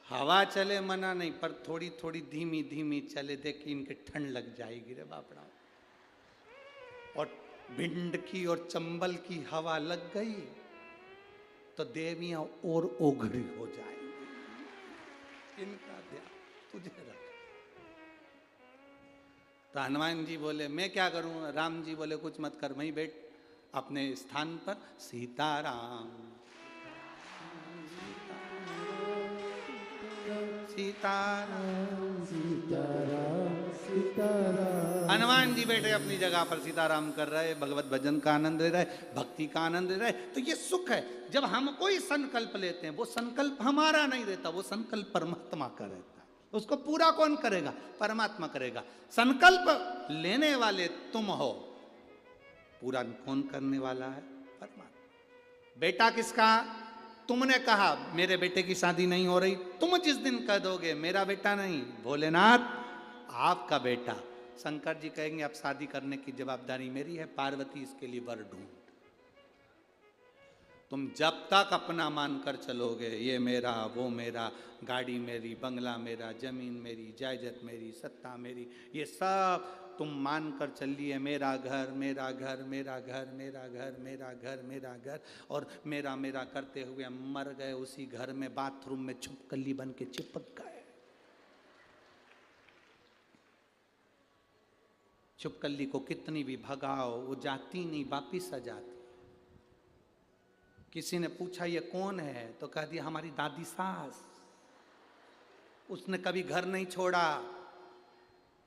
हवा चले मना नहीं, पर थोड़ी थोड़ी धीमी धीमी चले, देखिए इनके ठंड लग जाएगी रे बापड़ा। और भिंड की और चंबल की हवा लग गई तो देवियां और ओघड़ी हो जाएंगी। इनका ध्यान तुझे रख। तो हनुमान जी बोले मैं क्या करूं? राम जी बोले कुछ मत कर, वहीं बैठ अपने स्थान पर। सीताराम सीताराम सीताराम सीताराम। हनुमान जी बैठे अपनी जगह पर सीताराम कर रहे, भगवत भजन का आनंद ले रहे, भक्ति का आनंद ले रहे। तो ये सुख है जब हम कोई संकल्प लेते हैं, वो संकल्प हमारा नहीं रहता, वो संकल्प परमात्मा का रहता है। उसको पूरा कौन करेगा? परमात्मा करेगा। संकल्प लेने वाले तुम हो, पूरा कौन करने वाला है? परमात्मा। बेटा किसका? तुमने कहा मेरे बेटे की शादी नहीं हो रही, तुम जिस दिन कह दोगे मेरा बेटा नहीं, भोलेनाथ आपका बेटा, शंकर जी कहेंगे अब शादी करने की जवाबदारी मेरी है, पार्वती इसके लिए वर ढूंढ। तुम जब तक अपना मानकर चलोगे ये मेरा वो मेरा, गाड़ी मेरी, बंगला मेरा, जमीन मेरी, जायदाद मेरी, सत्ता मेरी, ये सब तुम मानकर चलिए मेरा घर मेरा घर मेरा घर मेरा घर मेरा घर मेरा घर, और मेरा मेरा करते हुए मर गए उसी घर में, बाथरूम में छिपकली बन के चिपक गए। छिपकली को कितनी भी भगाओ वो जाती नहीं, वापिस आ जाती। किसी ने पूछा ये कौन है, तो कह दिया हमारी दादी सास, उसने कभी घर नहीं छोड़ा।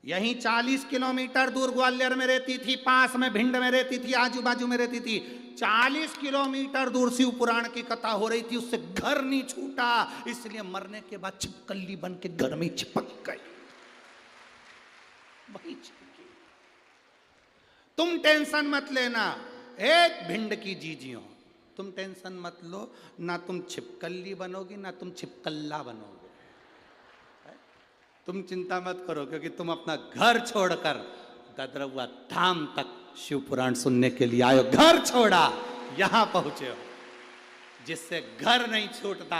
यहीं 40 किलोमीटर दूर ग्वालियर में रहती थी, पास में भिंड में रहती थी, आजू बाजू में रहती थी। 40 किलोमीटर दूर शिव पुराण की कथा हो रही थी, उससे घर नहीं छूटा, इसलिए मरने के बाद छिपकली बन के घर में चिपक गई। वही चिपकी। तुम टेंशन मत लेना, एक भिंड की जीजियों, तुम टेंशन मत लो, ना तुम छिपकली बनोगी ना तुम छिपकल्ला बनोगे। तुम चिंता मत करो, क्योंकि तुम अपना घर छोड़कर ददरवा धाम तक शिव पुराण सुनने के लिए आयो। घर छोड़ा यहां पहुंचे हो, जिससे घर नहीं छूटता,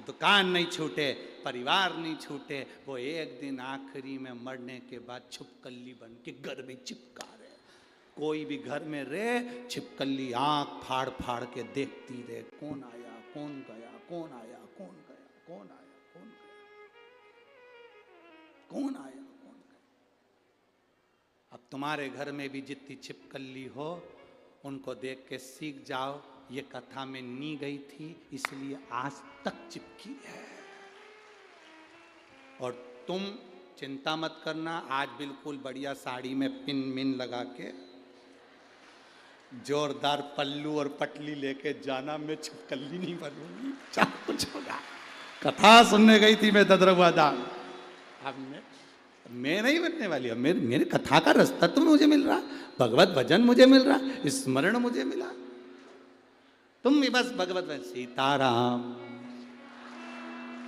दुकान नहीं छूटे, परिवार नहीं छूटे, वो एक दिन आखिरी में मरने के बाद छिपकली बन के घर में चिपका रहे। कोई भी घर में रहे, छिपकली आंख फाड़ फाड़ के देखती रहे, कौन आया कौन गया, कौन आया कौन गया, कौन आया कौन गया, कौन आया कौन गया। अब तुम्हारे घर में भी जितनी छिपकली हो, उनको देख के सीख जाओ, ये कथा में नी गई थी इसलिए आज तक चिपकी है। और तुम चिंता मत करना, आज बिल्कुल बढ़िया साड़ी में पिन मिन लगा के जोरदार पल्लू और पटली लेके जाना, मैं छिपकली नहीं बनूंगी, क्या कुछ होगा। कथा सुनने गई थी मैं ददरवा धाम, अब मैं नहीं बनने वाली, अब मेरे कथा का रास्ता तो मुझे मिल रहा, भगवत भजन मुझे मिल रहा, स्मरण मुझे मिला। तुम भी बस भगवत भजन, सीताराम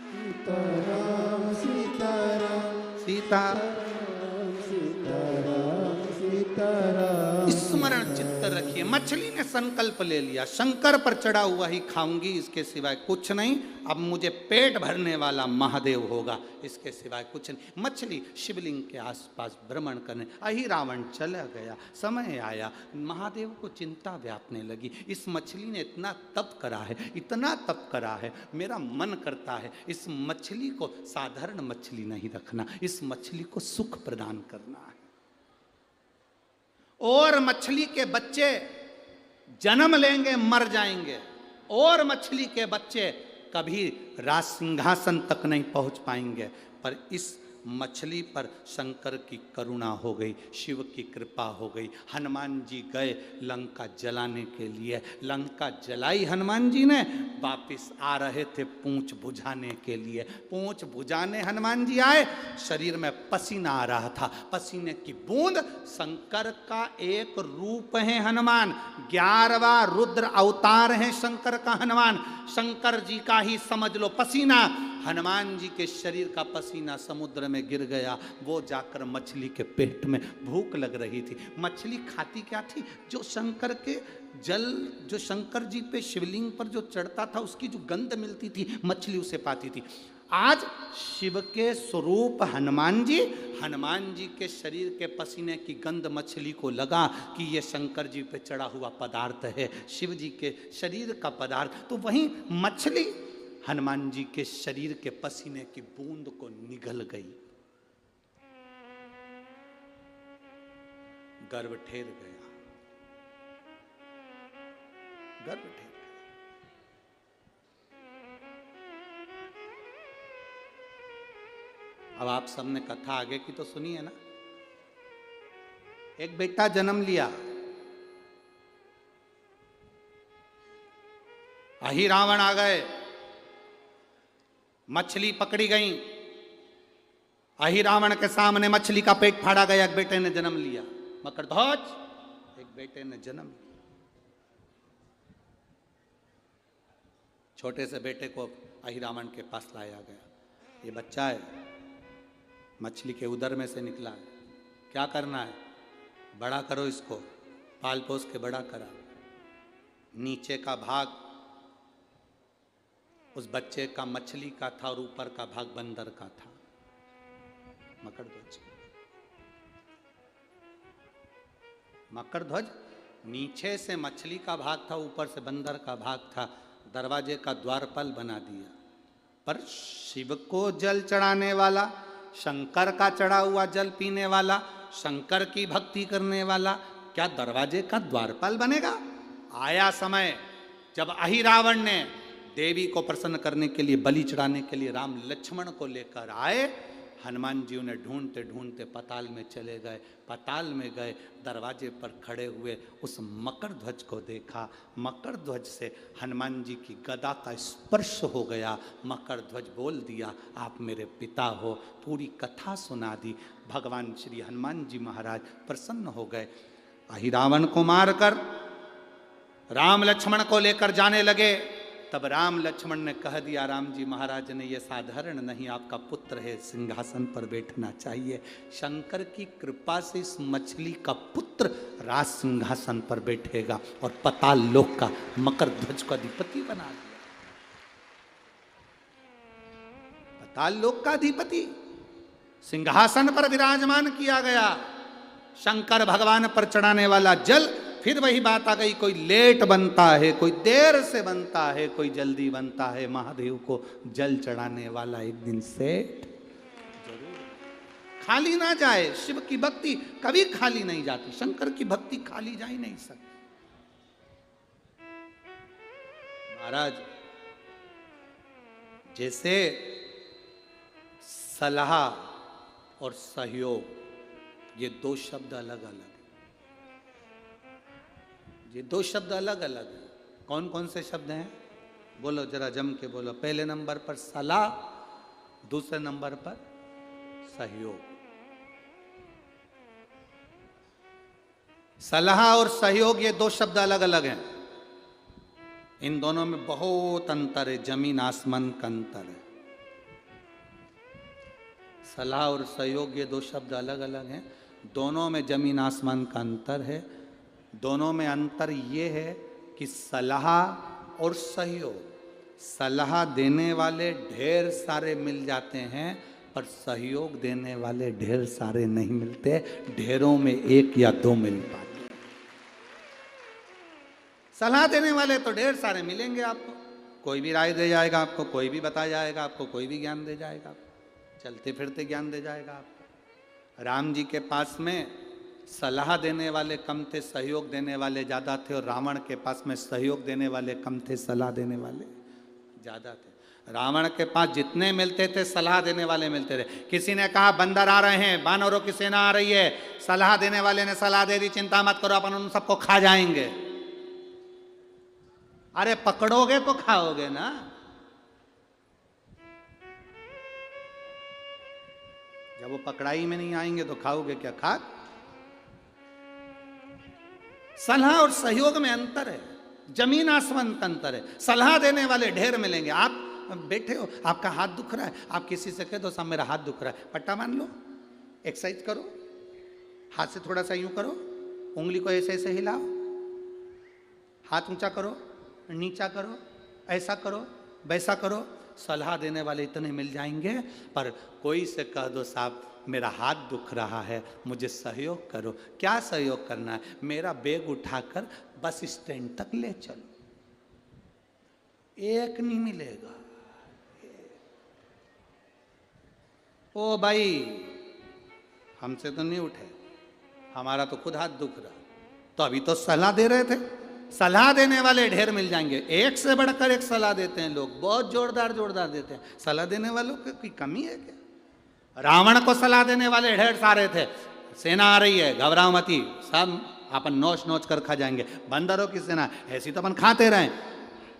सीताराम सीताराम सीताराम सीताराम सीताराम, स्मरण चित्त रखिए। मछली ने संकल्प ले लिया, शंकर पर चढ़ा हुआ ही खाऊंगी, इसके सिवाय कुछ नहीं। अब मुझे पेट भरने वाला महादेव होगा, इसके सिवाय कुछ नहीं। मछली शिवलिंग के आसपास भ्रमण करने, अही रावण चला गया। समय आया, महादेव को चिंता व्यापने लगी। इस मछली ने इतना तप करा है, इतना तप करा है, मेरा मन करता है इस मछली को साधारण मछली नहीं रखना, इस मछली को सुख प्रदान करना है। और मछली के बच्चे जन्म लेंगे मर जाएंगे, और मछली के बच्चे कभी राज सिंहासन तक नहीं पहुंच पाएंगे। पर इस मछली पर शंकर की करुणा हो गई, शिव की कृपा हो गई। हनुमान जी गए लंका जलाने के लिए, लंका जलाई हनुमान जी ने, वापिस आ रहे थे पूंछ बुझाने के लिए। पूंछ बुझाने हनुमान जी आए, शरीर में पसीना आ रहा था, पसीने की बूंद। शंकर का एक रूप है हनुमान, 11वां रुद्र अवतार है शंकर का हनुमान। शंकर जी का ही समझ लो पसीना हनुमान जी के शरीर का पसीना समुद्र में गिर गया, वो जाकर मछली के पेट में, भूख लग रही थी। मछली खाती क्या थी? जो शंकर के जल, जो शंकर जी पे शिवलिंग पर जो चढ़ता था उसकी जो गंध मिलती थी, मछली उसे पाती थी। आज शिव के स्वरूप हनुमान जी के शरीर के पसीने की गंध मछली को लगा कि ये शंकर जी पे चढ़ा हुआ पदार्थ है, शिव जी के शरीर का पदार्थ। तो वहीं मछली हनुमान जी के शरीर के पसीने की बूंद को निगल गई, गर्व ठेर गया, गर्व ठेर। अब आप सबने कथा आगे की तो सुनी है ना। एक बेटा जन्म लिया, अहि रावण आ गए, मछली पकड़ी गई, अहि रावण के सामने मछली का पेट फाड़ा गया। एक बेटे ने जन्म लिया, मकरध्वज, एक बेटे ने जन्म लिया। छोटे से बेटे को अहि रावण के पास लाया गया, ये बच्चा है, मछली के उदर में से निकला है, क्या करना है? बड़ा करो इसको, पाल पोस के बड़ा करा। नीचे का भाग उस बच्चे का मछली का था और ऊपर का भाग बंदर का था। मकरध्वज, मकरध्वज नीचे से मछली का भाग था, ऊपर से बंदर का भाग था, दरवाजे का द्वारपाल बना दिया। पर शिव को जल चढ़ाने वाला, शंकर का चढ़ा हुआ जल पीने वाला, शंकर की भक्ति करने वाला क्या दरवाजे का द्वारपाल बनेगा? आया समय जब अहि रावण ने देवी को प्रसन्न करने के लिए, बलि चढ़ाने के लिए राम लक्ष्मण को लेकर आए। हनुमान जी उन्हें ढूंढते ढूंढते पताल में चले गए, पताल में गए, दरवाजे पर खड़े हुए उस मकरध्वज को देखा। मकरध्वज से हनुमान जी की गदा का स्पर्श हो गया। मकरध्वज बोल दिया, आप मेरे पिता हो। पूरी कथा सुना दी। भगवान श्री हनुमान जी महाराज प्रसन्न हो गए। अहि रावण को मारकर राम लक्ष्मण को लेकर जाने लगे। तब राम लक्ष्मण ने कह दिया, राम जी महाराज ने, ये साधारण नहीं, आपका पुत्र है, सिंहासन पर बैठना चाहिए। शंकर की कृपा से इस मछली का पुत्र राज सिंहासन पर बैठेगा और पताल लोक का मकरध्वज का अधिपति बना दिया। पताल लोक का अधिपति सिंहासन पर विराजमान किया गया। शंकर भगवान पर चढ़ाने वाला जल, फिर वही बात आ गई, कोई लेट बनता है, कोई देर से बनता है, कोई जल्दी बनता है। महादेव को जल चढ़ाने वाला एक दिन सेठ जरूर, खाली ना जाए। शिव की भक्ति कभी खाली नहीं जाती, शंकर की भक्ति खाली जा ही नहीं सकती। महाराज, जैसे सलाह और सहयोग, ये दो शब्द अलग अलग, ये दो शब्द अलग अलग हैं। कौन कौन से शब्द हैं? बोलो जरा जम के बोलो। पहले नंबर पर सलाह, दूसरे नंबर पर सहयोग। सलाह और सहयोग, ये दो शब्द अलग अलग हैं। इन दोनों में बहुत अंतर है, जमीन आसमान का अंतर है। सलाह और सहयोग, ये दो शब्द अलग अलग हैं। दोनों में जमीन आसमान का अंतर है। दोनों में अंतर ये है कि सलाह और सहयोग, सलाह देने वाले ढेर सारे मिल जाते हैं, पर सहयोग देने वाले ढेर सारे नहीं मिलते। ढेरों में एक या दो मिल पाते। सलाह देने वाले तो ढेर सारे मिलेंगे आपको, कोई भी राय दे जाएगा आपको, कोई भी बता जाएगा आपको, कोई भी ज्ञान दे जाएगा आपको, चलते फिरते ज्ञान दे जाएगा आपको। राम जी के पास में सलाह देने वाले कम थे, सहयोग देने वाले ज़्यादा थे, और रावण के पास में सहयोग देने वाले कम थे, सलाह देने वाले ज़्यादा थे। रावण के पास जितने मिलते थे, सलाह देने वाले मिलते थे। किसी ने कहा बंदर आ रहे हैं, बानरों की सेना आ रही है, सलाह देने वाले ने सलाह दे दी, चिंता मत करो, अपन उन सबको खा जाएंगे। अरे पकड़ोगे तो खाओगे ना। जब वो पकड़ाई में नहीं आएंगे तो खाओगे क्या? खाक। सलाह और सहयोग में अंतर है, जमीन आसमान का अंतर है। सलाह देने वाले ढेर मिलेंगे। आप बैठे हो, आपका हाथ दुख रहा है, आप किसी से कह दो साहब मेरा हाथ दुख रहा है, पट्टा मान लो, एक्सरसाइज करो, हाथ से थोड़ा सा यूं करो, उंगली को ऐसे ऐसे हिलाओ, हाथ ऊंचा करो, नीचा करो, ऐसा करो, वैसा करो। सलाह देने वाले इतने मिल जाएंगे। पर कोई से कह दो साहब मेरा हाथ दुख रहा है, मुझे सहयोग करो। क्या सहयोग करना है? मेरा बैग उठाकर बस स्टैंड तक ले चलो। एक नहीं मिलेगा। ओ भाई हमसे तो नहीं उठे, हमारा तो खुद हाथ दुख रहा। तो अभी तो सलाह दे रहे थे, सलाह देने वाले ढेर मिल जाएंगे। एक से बढ़कर एक सलाह देते हैं लोग, बहुत जोरदार जोरदार देते हैं। सलाह देने वालों की कोई कमी है क्या? रावण को सलाह देने वाले ढेर सारे थे। सेना आ रही है, घबराओ मती, सब अपन नोच नोच कर खा जाएंगे। बंदरों की सेना ऐसी तो अपन खाते रहें।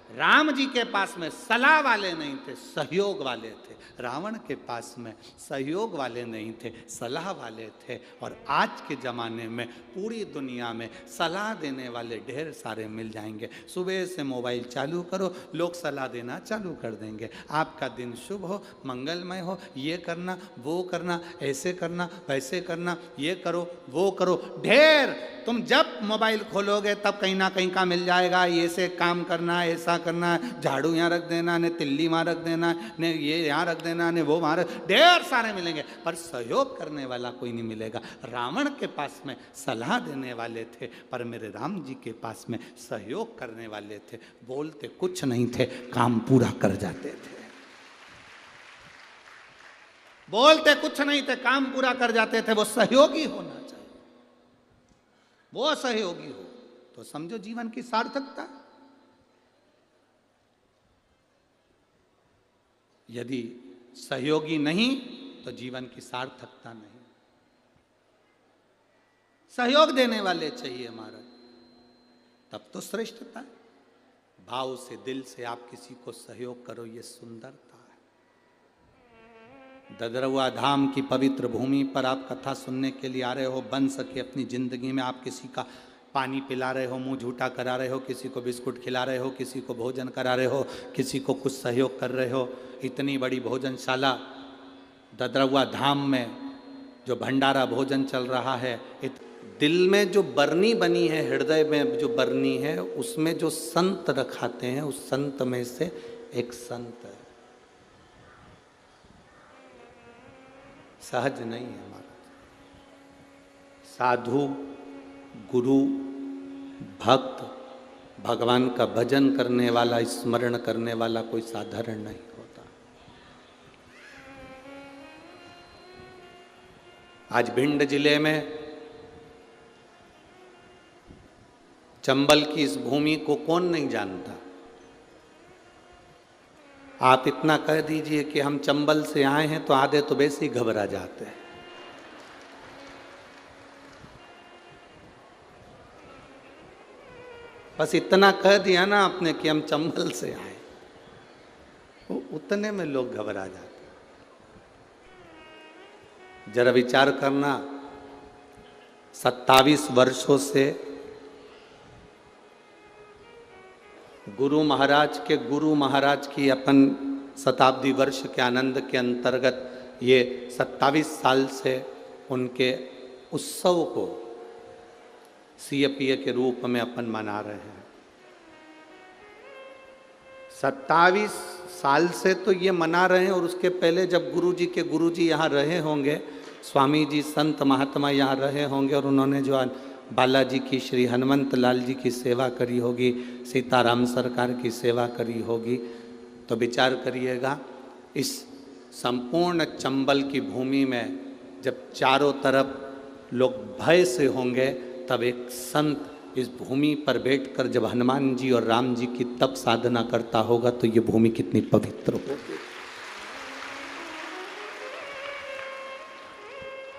राम जी के पास में सलाह वाले नहीं थे, सहयोग वाले थे। रावण के पास में सहयोग वाले नहीं थे, सलाह वाले थे। और आज के ज़माने में पूरी दुनिया में सलाह देने वाले ढेर सारे मिल जाएंगे। सुबह से मोबाइल चालू करो, लोग सलाह देना चालू कर देंगे। आपका दिन शुभ हो, मंगलमय हो, ये करना, वो करना, ऐसे करना, वैसे करना, ये करो, वो करो, ढेर। तुम जब मोबाइल खोलोगे तब कहीं ना कहीं का मिल जाएगा, ये से काम करना, ऐसा करना, झाड़ू यहाँ रख देना, ने तिल्ली वहाँ रख देना, ने ये यहाँ रख देना, ने वो वहाँ रख, ढेर सारे मिलेंगे। पर सहयोग करने वाला कोई नहीं मिलेगा। रावण के पास में सलाह देने वाले थे, पर मेरे राम जी के पास में सहयोग करने वाले थे। बोलते कुछ नहीं थे, काम पूरा कर जाते थे। बोलते कुछ नहीं थे, काम पूरा कर जाते थे। वो सहयोगी होना चाहिए। वो सहयोगी हो तो समझो जीवन की सार्थकता। यदि सहयोगी नहीं तो जीवन की सार्थकता नहीं। सहयोग देने वाले चाहिए महाराज, तब तो श्रेष्ठता है। भाव से, दिल से आप किसी को सहयोग करो, ये सुंदरता है। ददरुआ धाम की पवित्र भूमि पर आप कथा सुनने के लिए आ रहे हो। बन सके अपनी जिंदगी में आप किसी का पानी पिला रहे हो, मुंह झूठा करा रहे हो, किसी को बिस्कुट खिला रहे हो, किसी को भोजन करा रहे हो, किसी को कुछ सहयोग कर रहे हो। इतनी बड़ी भोजनशाला ददरुआ धाम में जो भंडारा भोजन चल रहा है, दिल में जो बरनी बनी है, हृदय में जो बरनी है, उसमें जो संत रखाते हैं, उस संत में से एक संत है। सहज नहीं है हमारा। साधु, गुरु, भक्त, भगवान का भजन करने वाला, स्मरण करने वाला कोई साधारण नहीं होता। आज भिंड जिले में चंबल की इस भूमि को कौन नहीं जानता। आप इतना कह दीजिए कि हम चंबल से आए हैं तो आधे तो वैसे ही घबरा जाते हैं। बस इतना कह दिया ना आपने कि हम चंबल से आए, उतने में लोग घबरा जाते। जरा विचार करना, 27 वर्षों से गुरु महाराज की अपन शताब्दी वर्ष के आनंद के अंतर्गत ये 27 साल से उनके उत्सव को सीएपीए के रूप में अपन मना रहे हैं। 27 साल से तो ये मना रहे हैं। और उसके पहले जब गुरुजी यहाँ रहे होंगे, स्वामी जी संत महात्मा यहाँ रहे होंगे, और उन्होंने जो बालाजी की, श्री हनुमंत लाल जी की सेवा करी होगी, सीताराम सरकार की सेवा करी होगी, तो विचार करिएगा इस संपूर्ण चंबल की भूमि में जब चारों तरफ लोग भय से होंगे, तब एक संत इस भूमि पर बैठकर जब हनुमान जी और राम जी की तप साधना करता होगा, तो ये भूमि कितनी पवित्र होगी।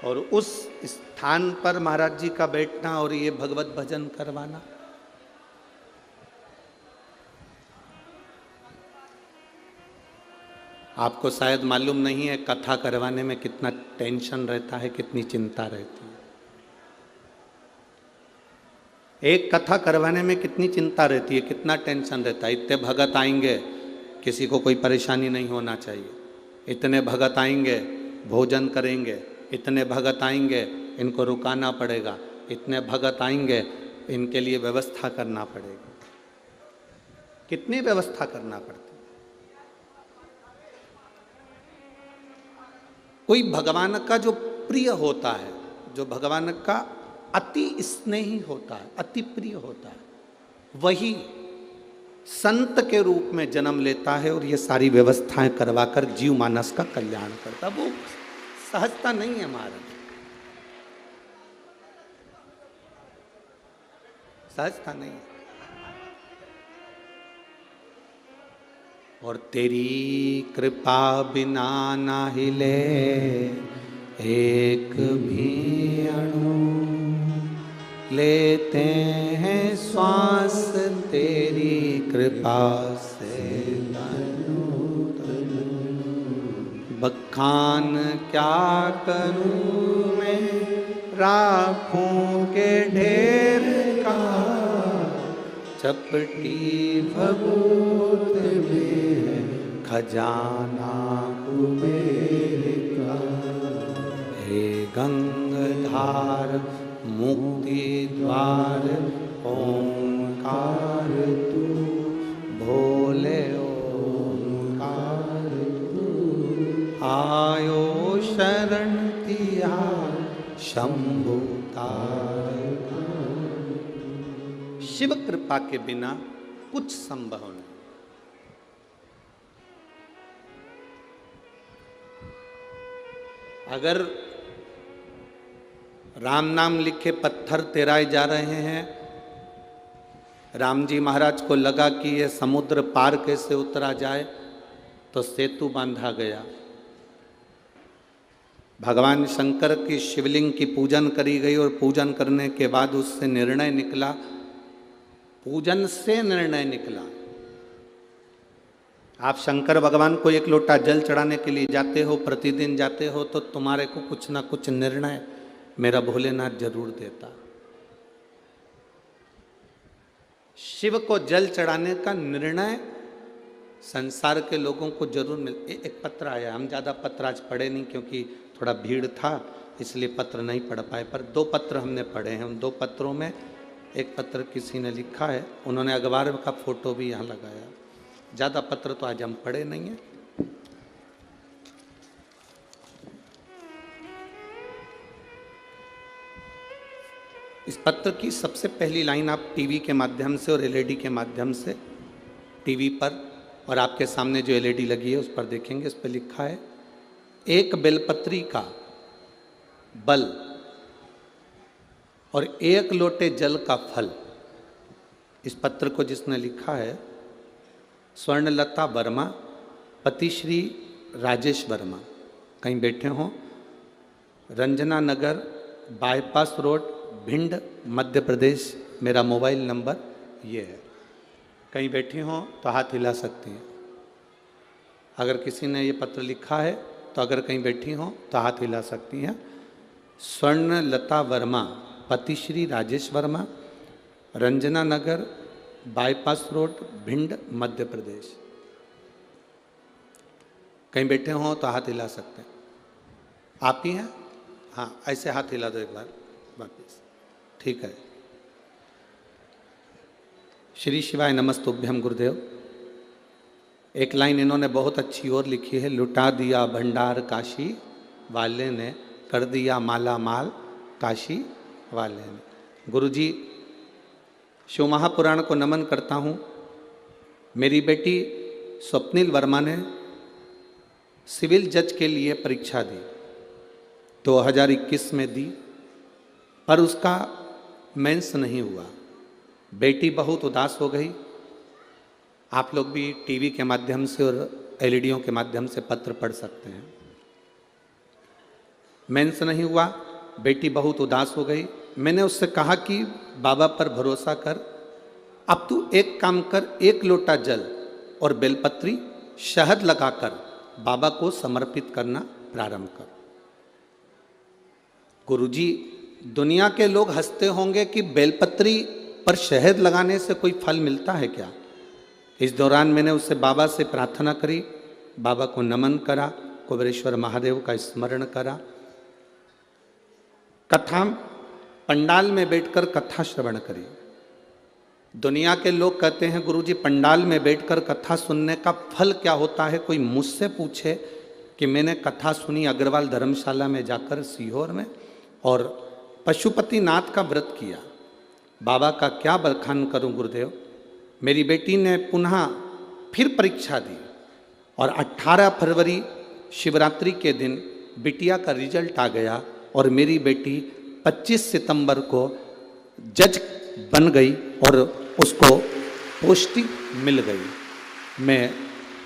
और उस स्थान पर महाराज जी का बैठना और ये भगवत भजन करवाना, आपको शायद मालूम नहीं है कथा करवाने में कितना टेंशन रहता है, कितनी चिंता रहती है। एक कथा करवाने में कितनी चिंता रहती है, कितना टेंशन रहता है। इतने भगत आएंगे किसी को कोई परेशानी नहीं होना चाहिए। इतने भगत आएंगे, भोजन करेंगे, इतने भगत आएंगे, इनको रुकाना पड़ेगा, इतने भगत आएंगे, इनके लिए व्यवस्था करना पड़ेगा। कितनी व्यवस्था करना पड़ती। कोई भगवान का जो प्रिय होता है, जो भगवान का अति स्नेही होता है, अति प्रिय होता है, वही संत के रूप में जन्म लेता है और ये सारी व्यवस्थाएं करवाकर जीव मानस का कल्याण करता। वो सहजता नहीं है महाराज, सहजता नहीं है। और तेरी कृपा बिना ना हिले एक भी अणु, लेते हैं श्वास तेरी कृपा से तनु तनु। बखान क्या करूं मैं राखों के ढेर का, चपटी भभूत में खजाना कुबेर का। हे गंगाधार मुक्ति द्वार ओंकार तू, भोले ओंकार तू। आयो शरण तिया शंभु तारका। शिव कृपा के बिना कुछ संभव नहीं। अगर राम नाम लिखे पत्थर तेराए जा रहे हैं, राम जी महाराज को लगा कि ये समुद्र पार कैसे उतरा जाए, तो सेतु बांधा गया। भगवान शंकर की शिवलिंग की पूजन करी गई और पूजन करने के बाद उससे निर्णय निकला, पूजन से निर्णय निकला। आप शंकर भगवान को एक लोटा जल चढ़ाने के लिए जाते हो, प्रतिदिन जाते हो, तो तुम्हारे को कुछ ना कुछ निर्णय मेरा भोलेनाथ जरूर देता। शिव को जल चढ़ाने का निर्णय संसार के लोगों को जरूर मिल। एक पत्र आया, हम ज़्यादा पत्र आज पढ़े नहीं क्योंकि थोड़ा भीड़ था, इसलिए पत्र नहीं पढ़ पाए, पर 2 पत्र हमने पढ़े हैं। उन 2 पत्रों में एक पत्र किसी ने लिखा है, उन्होंने अखबार का फोटो भी यहाँ लगाया। ज़्यादा पत्र तो आज हम पढ़े नहीं हैं। इस पत्र की सबसे पहली लाइन आप टीवी के माध्यम से और एलईडी के माध्यम से, टीवी पर और आपके सामने जो एलईडी लगी है उस पर देखेंगे। इस पर लिखा है, एक बेलपत्री का बल और 1 लोटे जल का फल। इस पत्र को जिसने लिखा है स्वर्णलता वर्मा, पति श्री राजेश वर्मा, कहीं बैठे हों, रंजना नगर, बाईपास रोड, भिंड, मध्य प्रदेश। मेरा मोबाइल नंबर ये है। कहीं बैठी हों तो हाथ हिला सकती हैं। अगर किसी ने ये पत्र लिखा है तो अगर कहीं बैठी हों तो हाथ हिला सकती हैं। स्वर्णलता वर्मा, पति श्री राजेश वर्मा, रंजना नगर, बाईपास रोड, भिंड, मध्य प्रदेश। कहीं बैठे हों तो हाथ हिला सकते हैं। आप ही हैं? हाँ, ऐसे हाथ हिला दो एक बार वापिस। ठीक है। श्री शिवाय नमस्तुभ्यम गुरुदेव। एक लाइन इन्होंने बहुत अच्छी और लिखी है, लुटा दिया भंडार काशी वाले ने, कर दिया माला माल काशी वाले ने। गुरुजी, शिव महापुराण को नमन करता हूँ। मेरी बेटी स्वप्निल वर्मा ने सिविल जज के लिए परीक्षा दी, 2021 में दी, पर उसका मेंस नहीं हुआ। बेटी बहुत उदास हो गई। आप लोग भी टीवी के माध्यम से और एलईडीओं के माध्यम से पत्र पढ़ सकते हैं। मेंस नहीं हुआ, बेटी बहुत उदास हो गई। मैंने उससे कहा कि बाबा पर भरोसा कर, अब तू एक काम कर, 1 लोटा जल और बेलपत्री शहद लगाकर बाबा को समर्पित करना प्रारंभ कर। गुरुजी, दुनिया के लोग हंसते होंगे कि बेलपत्री पर शहद लगाने से कोई फल मिलता है क्या? इस दौरान मैंने उससे बाबा से प्रार्थना करी, बाबा को नमन करा, कुबेरेश्वर महादेव का स्मरण करा। कथा पंडाल में बैठकर कथा श्रवण करी। दुनिया के लोग कहते हैं गुरुजी पंडाल में बैठकर कथा सुनने का फल क्या होता है। कोई मुझसे पूछे कि मैंने कथा सुनी अग्रवाल धर्मशाला में जाकर सीहोर में, और पशुपति नाथ का व्रत किया। बाबा का क्या बखान करूं गुरुदेव। मेरी बेटी ने पुनः फिर परीक्षा दी और 18 फरवरी शिवरात्रि के दिन बिटिया का रिजल्ट आ गया और मेरी बेटी 25 सितंबर को जज बन गई और उसको पोस्टिंग मिल गई। मैं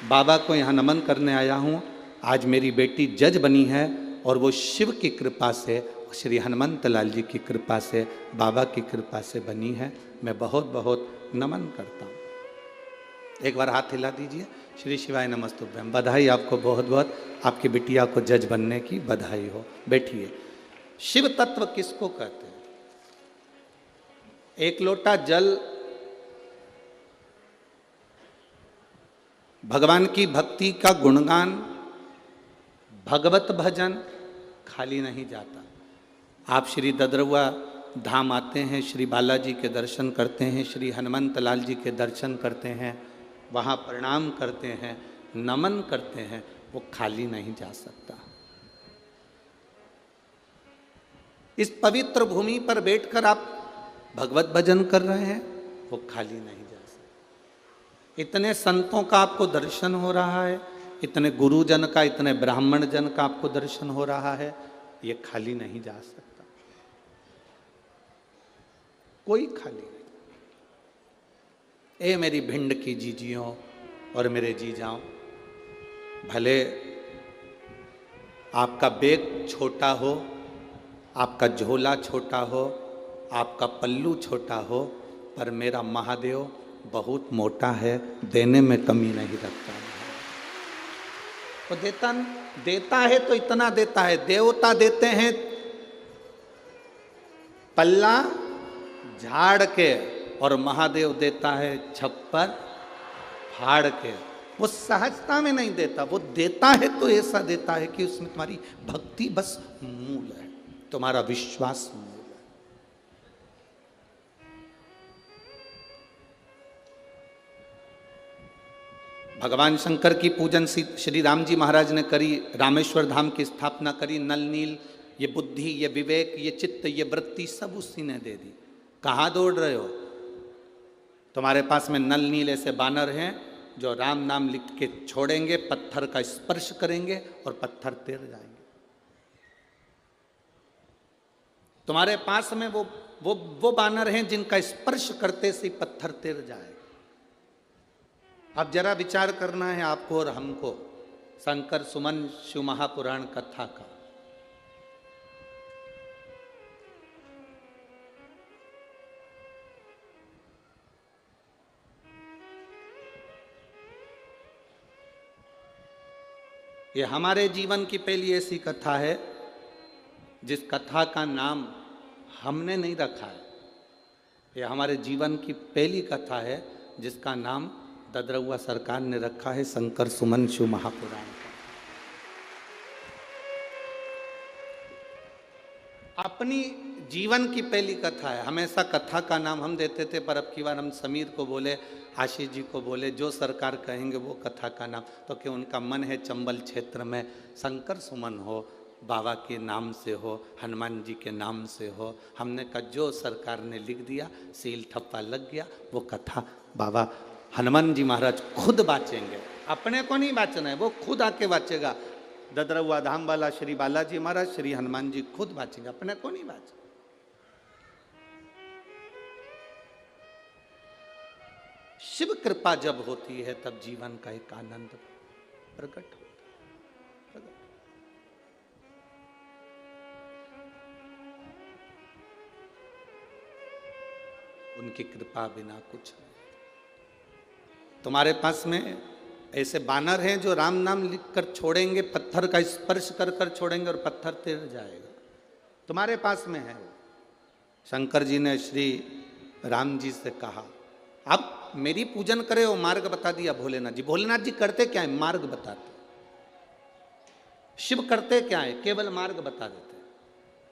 बाबा को यहाँ नमन करने आया हूँ। आज मेरी बेटी जज बनी है और वो शिव की कृपा से, श्री हनुमंत लाल जी की कृपा से, बाबा की कृपा से बनी है। मैं बहुत बहुत नमन करता हूँ। एक बार हाथ हिला दीजिए। श्री शिवाय नमस्तुभ्यम। बधाई आपको बहुत बहुत, आपकी बिटिया को जज बनने की बधाई हो। बैठिए। शिव तत्व किसको कहते हैं? एक लोटा जल भगवान की भक्ति का गुणगान, भगवत भजन खाली नहीं जाता। आप श्री ददरुआ धाम आते हैं, श्री बालाजी के दर्शन करते हैं, श्री हनुमंत लाल जी के दर्शन करते हैं, वहाँ प्रणाम करते हैं, नमन करते हैं, वो खाली नहीं जा सकता। इस पवित्र भूमि पर बैठकर आप भगवत भजन कर रहे हैं, वो खाली नहीं जा सकता। इतने संतों का आपको दर्शन हो रहा है, इतने गुरुजन का, इतने ब्राह्मण जन का आपको दर्शन हो रहा है, ये खाली नहीं जा सकता। कोई खाली नहीं। ए मेरी भिंड की जीजियों और मेरे जीजाओं, भले आपका बैग छोटा हो, आपका झोला छोटा हो, आपका पल्लू छोटा हो, पर मेरा महादेव बहुत मोटा है, देने में कमी नहीं रखता है। वो देता है तो इतना देता है। देवता देते हैं पल्ला झाड़ के, और महादेव देता है छप्पर फाड़ के। वो सहजता में नहीं देता, वो देता है तो ऐसा देता है कि उसमें तुम्हारी भक्ति बस मूल है, तुम्हारा विश्वास मूल है। भगवान शंकर की पूजन श्री राम जी महाराज ने करी, रामेश्वर धाम की स्थापना करी। नल नील, ये बुद्धि, ये विवेक, ये चित्त, ये वृत्ति सब उसी ने दे दी। कहाँ दौड़ रहे हो? तुम्हारे पास में नल नील ऐसे बानर हैं जो राम नाम लिख के छोड़ेंगे, पत्थर का स्पर्श करेंगे और पत्थर तैर जाएंगे। तुम्हारे पास में वो बानर हैं जिनका स्पर्श करते से पत्थर तैर जाएगा। अब जरा विचार करना है आपको और हमको शंकर सुमन शिव महापुराण कथा का। ये हमारे जीवन की पहली ऐसी कथा है जिस कथा का नाम हमने नहीं रखा है। ये हमारे जीवन की पहली कथा है जिसका नाम ददरुआ सरकार ने रखा है, शंकर सुमन शिव महापुराण। अपनी जीवन की पहली कथा है। हमेशा कथा का नाम हम देते थे, पर अब की बार हम समीर को बोले, आशीष जी को बोले, जो सरकार कहेंगे वो कथा का नाम, तो कि उनका मन है चंबल क्षेत्र में शंकर सुमन हो, बाबा के नाम से हो, हनुमान जी के नाम से हो। हमने कहा जो सरकार ने लिख दिया, सील ठप्पा लग गया, वो कथा बाबा हनुमान जी महाराज खुद बाचेंगे। अपने को नहीं बाचना है, वो खुद आके बाचेगा। ददरुआ धाम वाला श्री बालाजी महाराज, श्री हनुमान जी खुद बाचेंगे, अपने को नहीं बाचे। शिव कृपा जब होती है तब जीवन का एक आनंद प्रकट होता है। उनकी कृपा बिना कुछ नहीं। तुम्हारे पास में ऐसे बानर हैं जो राम नाम लिखकर छोड़ेंगे, पत्थर का स्पर्श कर कर छोड़ेंगे और पत्थर तैर जाएगा। तुम्हारे पास में है। शंकर जी ने श्री राम जी से कहा, अब मेरी पूजन करे वो मार्ग बता दिया भोलेनाथ जी। भोलेनाथ जी करते क्या है? मार्ग बताते। शिव करते क्या है? केवल मार्ग बता देते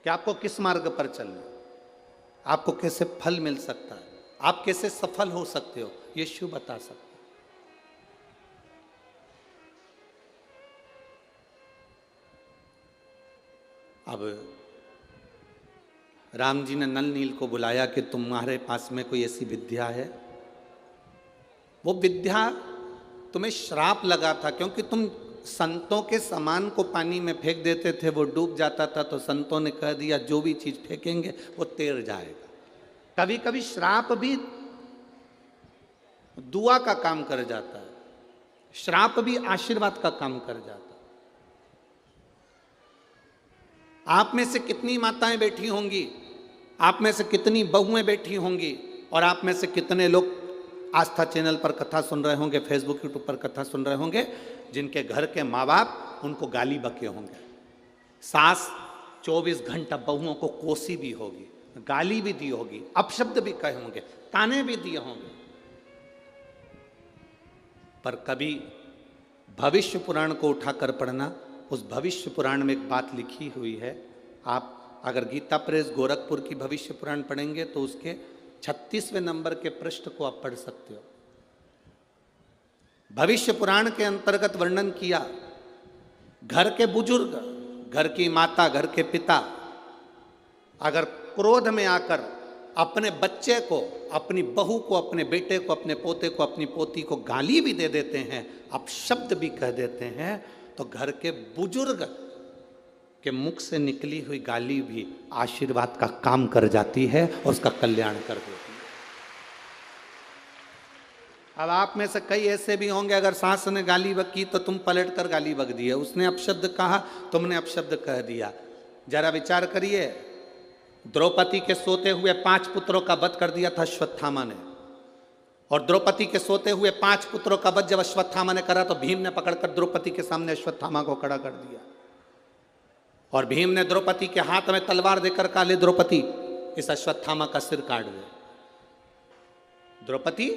कि आपको किस मार्ग पर चलना है, आपको कैसे फल मिल सकता है, आप कैसे सफल हो सकते हो, ये शिव बता सकते हैं। अब राम जी ने नल नील को बुलाया कि तुम्हारे पास में कोई ऐसी विद्या है। वो विद्या तुम्हें श्राप लगा था, क्योंकि तुम संतों के सामान को पानी में फेंक देते थे, वो डूब जाता था, तो संतों ने कह दिया जो भी चीज फेंकेंगे वो तैर जाएगा। कभी कभी श्राप भी दुआ का काम कर जाता है, श्राप भी आशीर्वाद का काम कर जाता है। आप में से कितनी माताएं बैठी होंगी, आप में से कितनी बहुएं बैठी होंगी, और आप में से कितने लोग आस्था चैनल पर कथा सुन रहे होंगे, फेसबुक यूट्यूब पर कथा सुन रहे होंगे, जिनके घर के माँ बाप उनको गाली बके होंगे। सास 24 घंटा बहुओं को कोसी भी होगी, गाली भी दी होगी, अपशब्द भी कहे होंगे, ताने भी दिए होंगे। पर कभी भविष्य पुराण को उठाकर पढ़ना, उस भविष्य पुराण में एक बात लिखी हुई है। आप अगर गीता प्रेस गोरखपुर की भविष्य पुराण पढ़ेंगे तो उसके 36वें नंबर के पृष्ठ को आप पढ़ सकते हो। भविष्य पुराण के अंतर्गत वर्णन किया, घर के बुजुर्ग, घर की माता, घर के पिता अगर क्रोध में आकर अपने बच्चे को, अपनी बहू को, अपने बेटे को, अपने पोते को, अपनी पोती को गाली भी दे देते हैं, अपशब्द भी कह देते हैं, तो घर के बुजुर्ग के मुख से निकली हुई गाली भी आशीर्वाद का काम कर जाती है और उसका कल्याण कर देती है। अब आप में से कई ऐसे भी होंगे, अगर सास ने गाली बकी तो तुम पलट कर गाली बक दिए, उसने अपशब्द कहा, तुमने अपशब्द कह दिया। जरा विचार करिए, द्रौपदी के सोते हुए 5 पुत्रों का वध कर दिया था अश्वत्थामा ने, और द्रौपदी के सोते हुए 5 पुत्रों का वध जब अश्वत्थामा ने करा तो भीम ने पकड़कर द्रौपदी के सामने अश्वत्थामा को खड़ा कर दिया, और भीम ने द्रौपदी के हाथ में तलवार देकर कहा, ले द्रौपदी इस अश्वत्थामा का सिर काट दे। द्रौपदी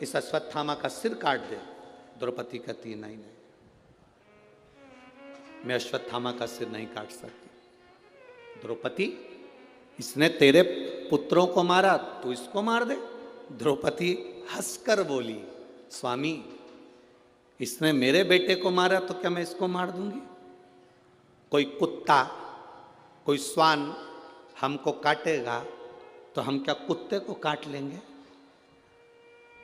इस अश्वत्थामा का सिर काट दे। द्रौपदी कहती नहीं नहीं, मैं अश्वत्थामा का सिर नहीं काट सकती। द्रौपदी, इसने तेरे पुत्रों को मारा, तू इसको मार दे। द्रौपदी हंसकर बोली, स्वामी इसने मेरे बेटे को मारा तो क्या मैं इसको मार दूंगी? कोई कुत्ता, कोई श्वान हमको काटेगा तो हम क्या कुत्ते को काट लेंगे?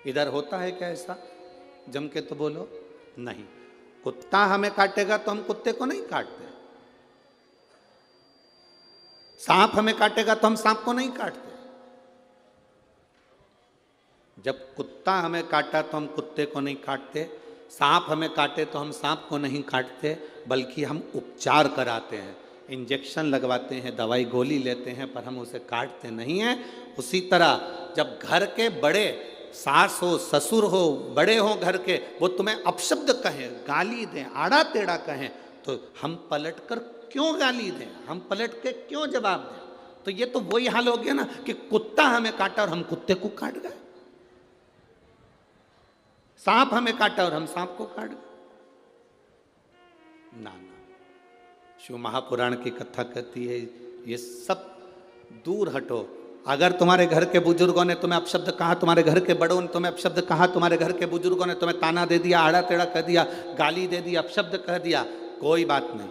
इधर होता है क्या ऐसा? जम के तो बोलो। नहीं, कुत्ता हमें काटेगा तो हम कुत्ते को नहीं काटते, सांप हमें काटेगा तो हम सांप को नहीं काटते। जब कुत्ता हमें काटा तो हम कुत्ते को नहीं काटते, सांप हमें काटे तो हम सांप को नहीं काटते, बल्कि हम उपचार कराते हैं, इंजेक्शन लगवाते हैं, दवाई गोली लेते हैं, पर हम उसे काटते नहीं हैं। उसी तरह जब घर के बड़े, सास हो, ससुर हो, बड़े हो घर के, वो तुम्हें अपशब्द कहें, गाली दें, आड़ा टेढ़ा कहें, तो हम पलट कर क्यों गाली दें, हम पलट के क्यों जवाब दें? तो ये तो वही हाल हो गया ना कि कुत्ता हमें काटा और हम कुत्ते को काट गए, सांप हमें काटा और हम सांप को काट गए। ना ना, शिव महापुराण की कथा कहती है ये सब दूर हटो। अगर तुम्हारे घर के बुजुर्गों ने तुम्हें अपशब्द कहा, तुम्हारे घर के बड़ों ने तुम्हें अपशब्द कहा, तुम्हारे घर के बुजुर्गों ने तुम्हें ताना दे दिया, आड़ा टेढ़ा कह दिया, गाली दे दी, अपशब्द कह दिया, कोई बात नहीं।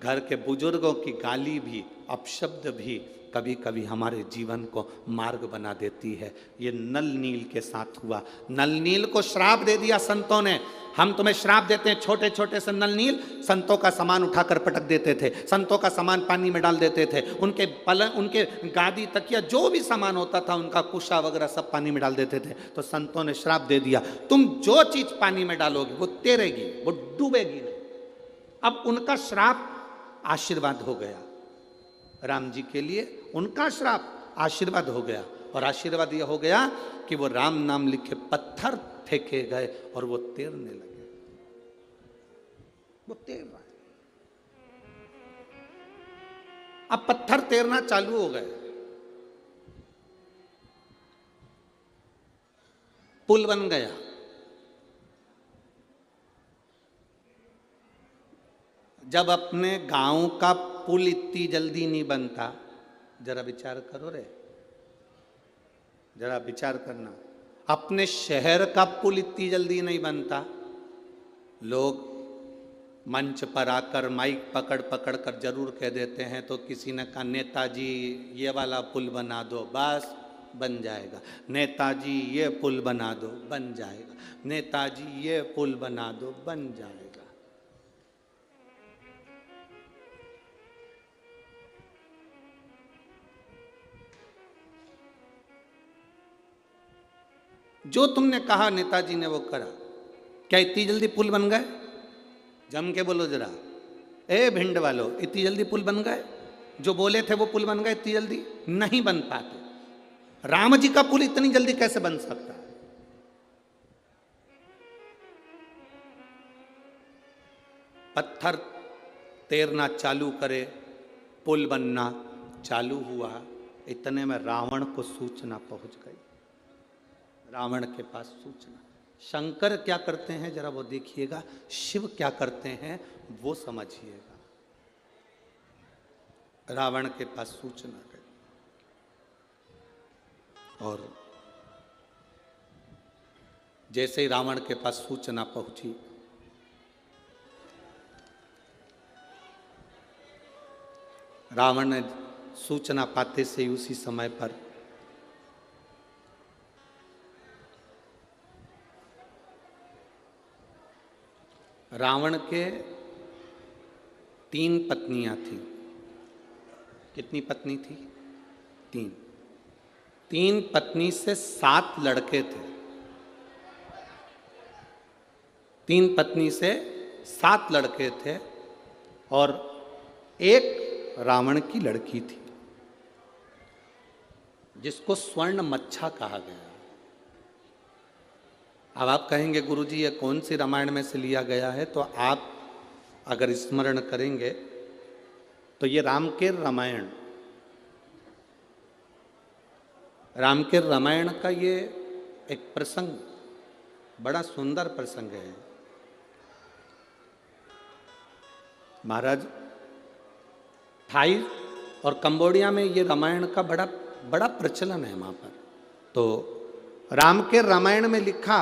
घर के बुजुर्गों की गाली भी, अपशब्द भी कभी कभी हमारे जीवन को मार्ग बना देती है। ये नल नील के साथ हुआ। नल नील को श्राप दे दिया संतों ने। हम तुम्हें श्राप देते हैं, छोटे छोटे से नल नील संतों का सामान उठाकर पटक देते थे, संतों का सामान पानी में डाल देते थे, उनके पलंग, उनके गादी, तकिया, जो भी सामान होता था, उनका कुशा वगैरह सब पानी में डाल देते थे। तो संतों ने श्राप दे दिया, तुम जो चीज पानी में डालोगे वो तैरेगी, वो डूबेगी नहीं। अब उनका श्राप आशीर्वाद हो गया, राम जी के लिए उनका श्राप आशीर्वाद हो गया। और आशीर्वाद यह हो गया कि वो राम नाम लिखे पत्थर फेंके गए और वो तैरने लगे। वो तैर रहा है, अब पत्थर तैरना चालू हो गए। पुल बन गया। जब अपने गांव का पुल इतनी जल्दी नहीं बनता, जरा विचार करो रे, जरा विचार करना। अपने शहर का पुल इतनी जल्दी नहीं बनता। लोग मंच पर आकर माइक पकड़ पकड़ कर जरूर कह देते हैं, तो किसी ने कहा नेताजी ये वाला पुल बना दो, बस बन जाएगा। नेताजी ये पुल बना दो, बन जाएगा। नेताजी ये पुल बना दो, बन जाएगा। जो तुमने कहा नेताजी ने वो करा। क्या इतनी जल्दी पुल बन गए? जम के बोलो जरा, ए भिंड वालों, इतनी जल्दी पुल बन गए? जो बोले थे वो पुल बन गए इतनी जल्दी? नहीं बन पाते। राम जी का पुल इतनी जल्दी कैसे बन सकता है? पत्थर तैरना चालू करे, पुल बनना चालू हुआ, इतने में रावण को सूचना पहुंच गई। रावण के पास सूचना। शंकर क्या करते हैं जरा वो देखिएगा, शिव क्या करते हैं वो समझिएगा। रावण के पास सूचना गई और जैसे ही रावण के पास सूचना पहुंची, रावण ने सूचना पाते से ही उसी समय पर रावण के 3 पत्नियां थी। कितनी पत्नी थी? 3। 3 पत्नी से 7 लड़के थे। 3 पत्नी से 7 लड़के थे और एक रावण की लड़की थी जिसको स्वर्ण मच्छा कहा गया। अब आप कहेंगे गुरुजी ये कौन सी रामायण में से लिया गया है? तो आप अगर स्मरण करेंगे तो ये रामकेर रामायण, रामकेर रामायण का ये एक प्रसंग, बड़ा सुंदर प्रसंग है। महाराज, थाई और कंबोडिया में ये रामायण का बड़ा प्रचलन है वहां पर। तो रामकेर रामायण में लिखा,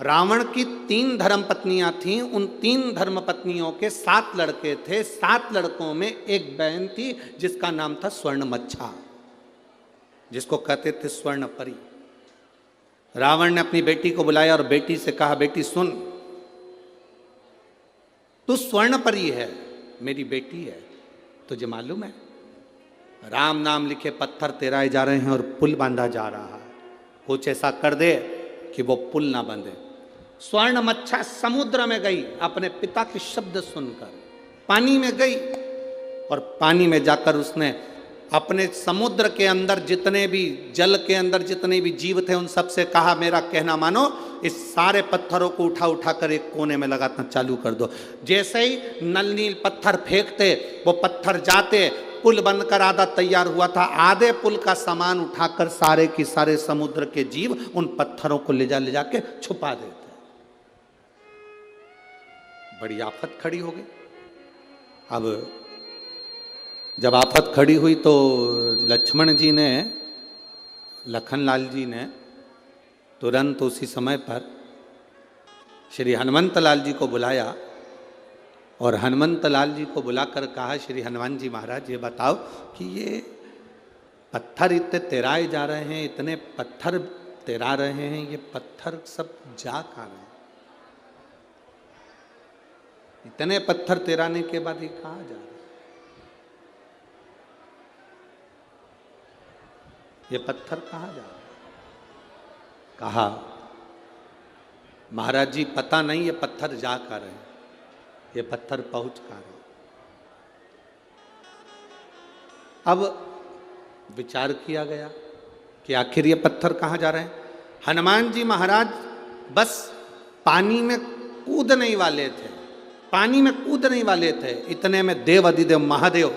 रावण की 3 धर्म पत्नियां थीं। उन 3 धर्म पत्नियों के 7 लड़के थे। 7 लड़कों में एक बहन थी जिसका नाम था स्वर्ण मच्छा, जिसको कहते थे स्वर्ण परी। रावण ने अपनी बेटी को बुलाया और बेटी से कहा, बेटी सुन, तू स्वर्ण परी है, मेरी बेटी है, तुझे मालूम है राम नाम लिखे पत्थर तैराए जा रहे हैं और पुल बांधा जा रहा है। कुछ ऐसा कर दे कि वो पुल ना बंधे। स्वर्ण मच्छा समुद्र में गई, अपने पिता के शब्द सुनकर पानी में गई और पानी में जाकर उसने अपने समुद्र के अंदर जितने भी, जल के अंदर जितने भी जीव थे उन सब से कहा, मेरा कहना मानो, इस सारे पत्थरों को उठा उठा कर एक कोने में लगाना चालू कर दो। जैसे ही नल नील पत्थर फेंकते वो पत्थर जाते, पुल बनकर आधा तैयार हुआ था। आधे पुल का सामान उठाकर सारे की सारे समुद्र के जीव उन पत्थरों को ले जा के छुपा देते। बड़ी आफत खड़ी हो गई। अब जब आफत खड़ी हुई तो लक्ष्मण जी ने, लखनलाल जी ने तुरंत उसी समय पर श्री हनुमंत लाल जी को बुलाया और हनुमंत लाल जी को बुलाकर कहा, श्री हनुमान जी महाराज ये बताओ कि ये पत्थर इतने तैराए जा रहे हैं, इतने पत्थर तैरा रहे हैं, ये पत्थर सब जा कहाँ रहे हैं? इतने पत्थर तैराने के बाद ये कहाँ जा रहे हैं? ये पत्थर कहाँ जा रहे हैं? कहा, महाराज जी पता नहीं ये पत्थर जा कहाँ रहे हैं, ये पत्थर पहुंच कहाँ रहे हैं। अब विचार किया गया कि आखिर ये पत्थर कहाँ जा रहे हैं। हनुमान जी महाराज बस पानी में कूदने वाले थे, पानी में कूदने वाले थे। इतने में देव अधिदेव महादेव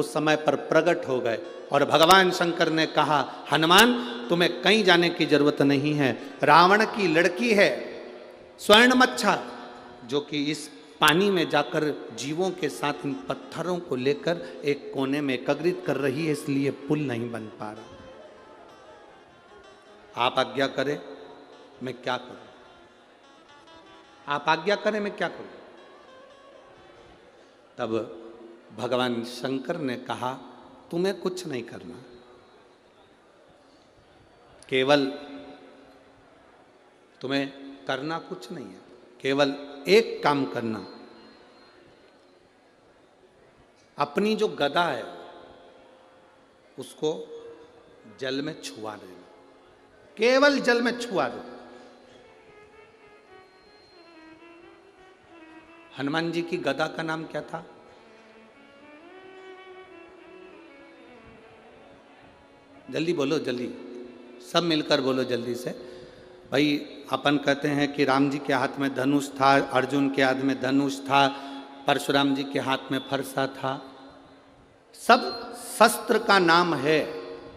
उस समय पर प्रकट हो गए और भगवान शंकर ने कहा, हनुमान तुम्हें कहीं जाने की जरूरत नहीं है। रावण की लड़की है स्वर्णमच्छा, जो कि इस पानी में जाकर जीवों के साथ इन पत्थरों को लेकर एक कोने में एकत्रित कर रही है, इसलिए पुल नहीं बन पा रहा। आप आज्ञा करें मैं क्या करूं, आप आज्ञा करें मैं क्या करूं। तब भगवान शंकर ने कहा, तुम्हें कुछ नहीं करना, केवल तुम्हें करना कुछ नहीं है, केवल एक काम करना, अपनी जो गदा है उसको जल में छुआ देना, केवल जल में छुआ दो। हनुमान जी की गदा का नाम क्या था? जल्दी बोलो, जल्दी, सब मिलकर बोलो जल्दी से। भाई अपन कहते हैं कि राम जी के हाथ में धनुष था, अर्जुन के हाथ में धनुष था, परशुराम जी के हाथ में फरसा था, सब शस्त्र का नाम है।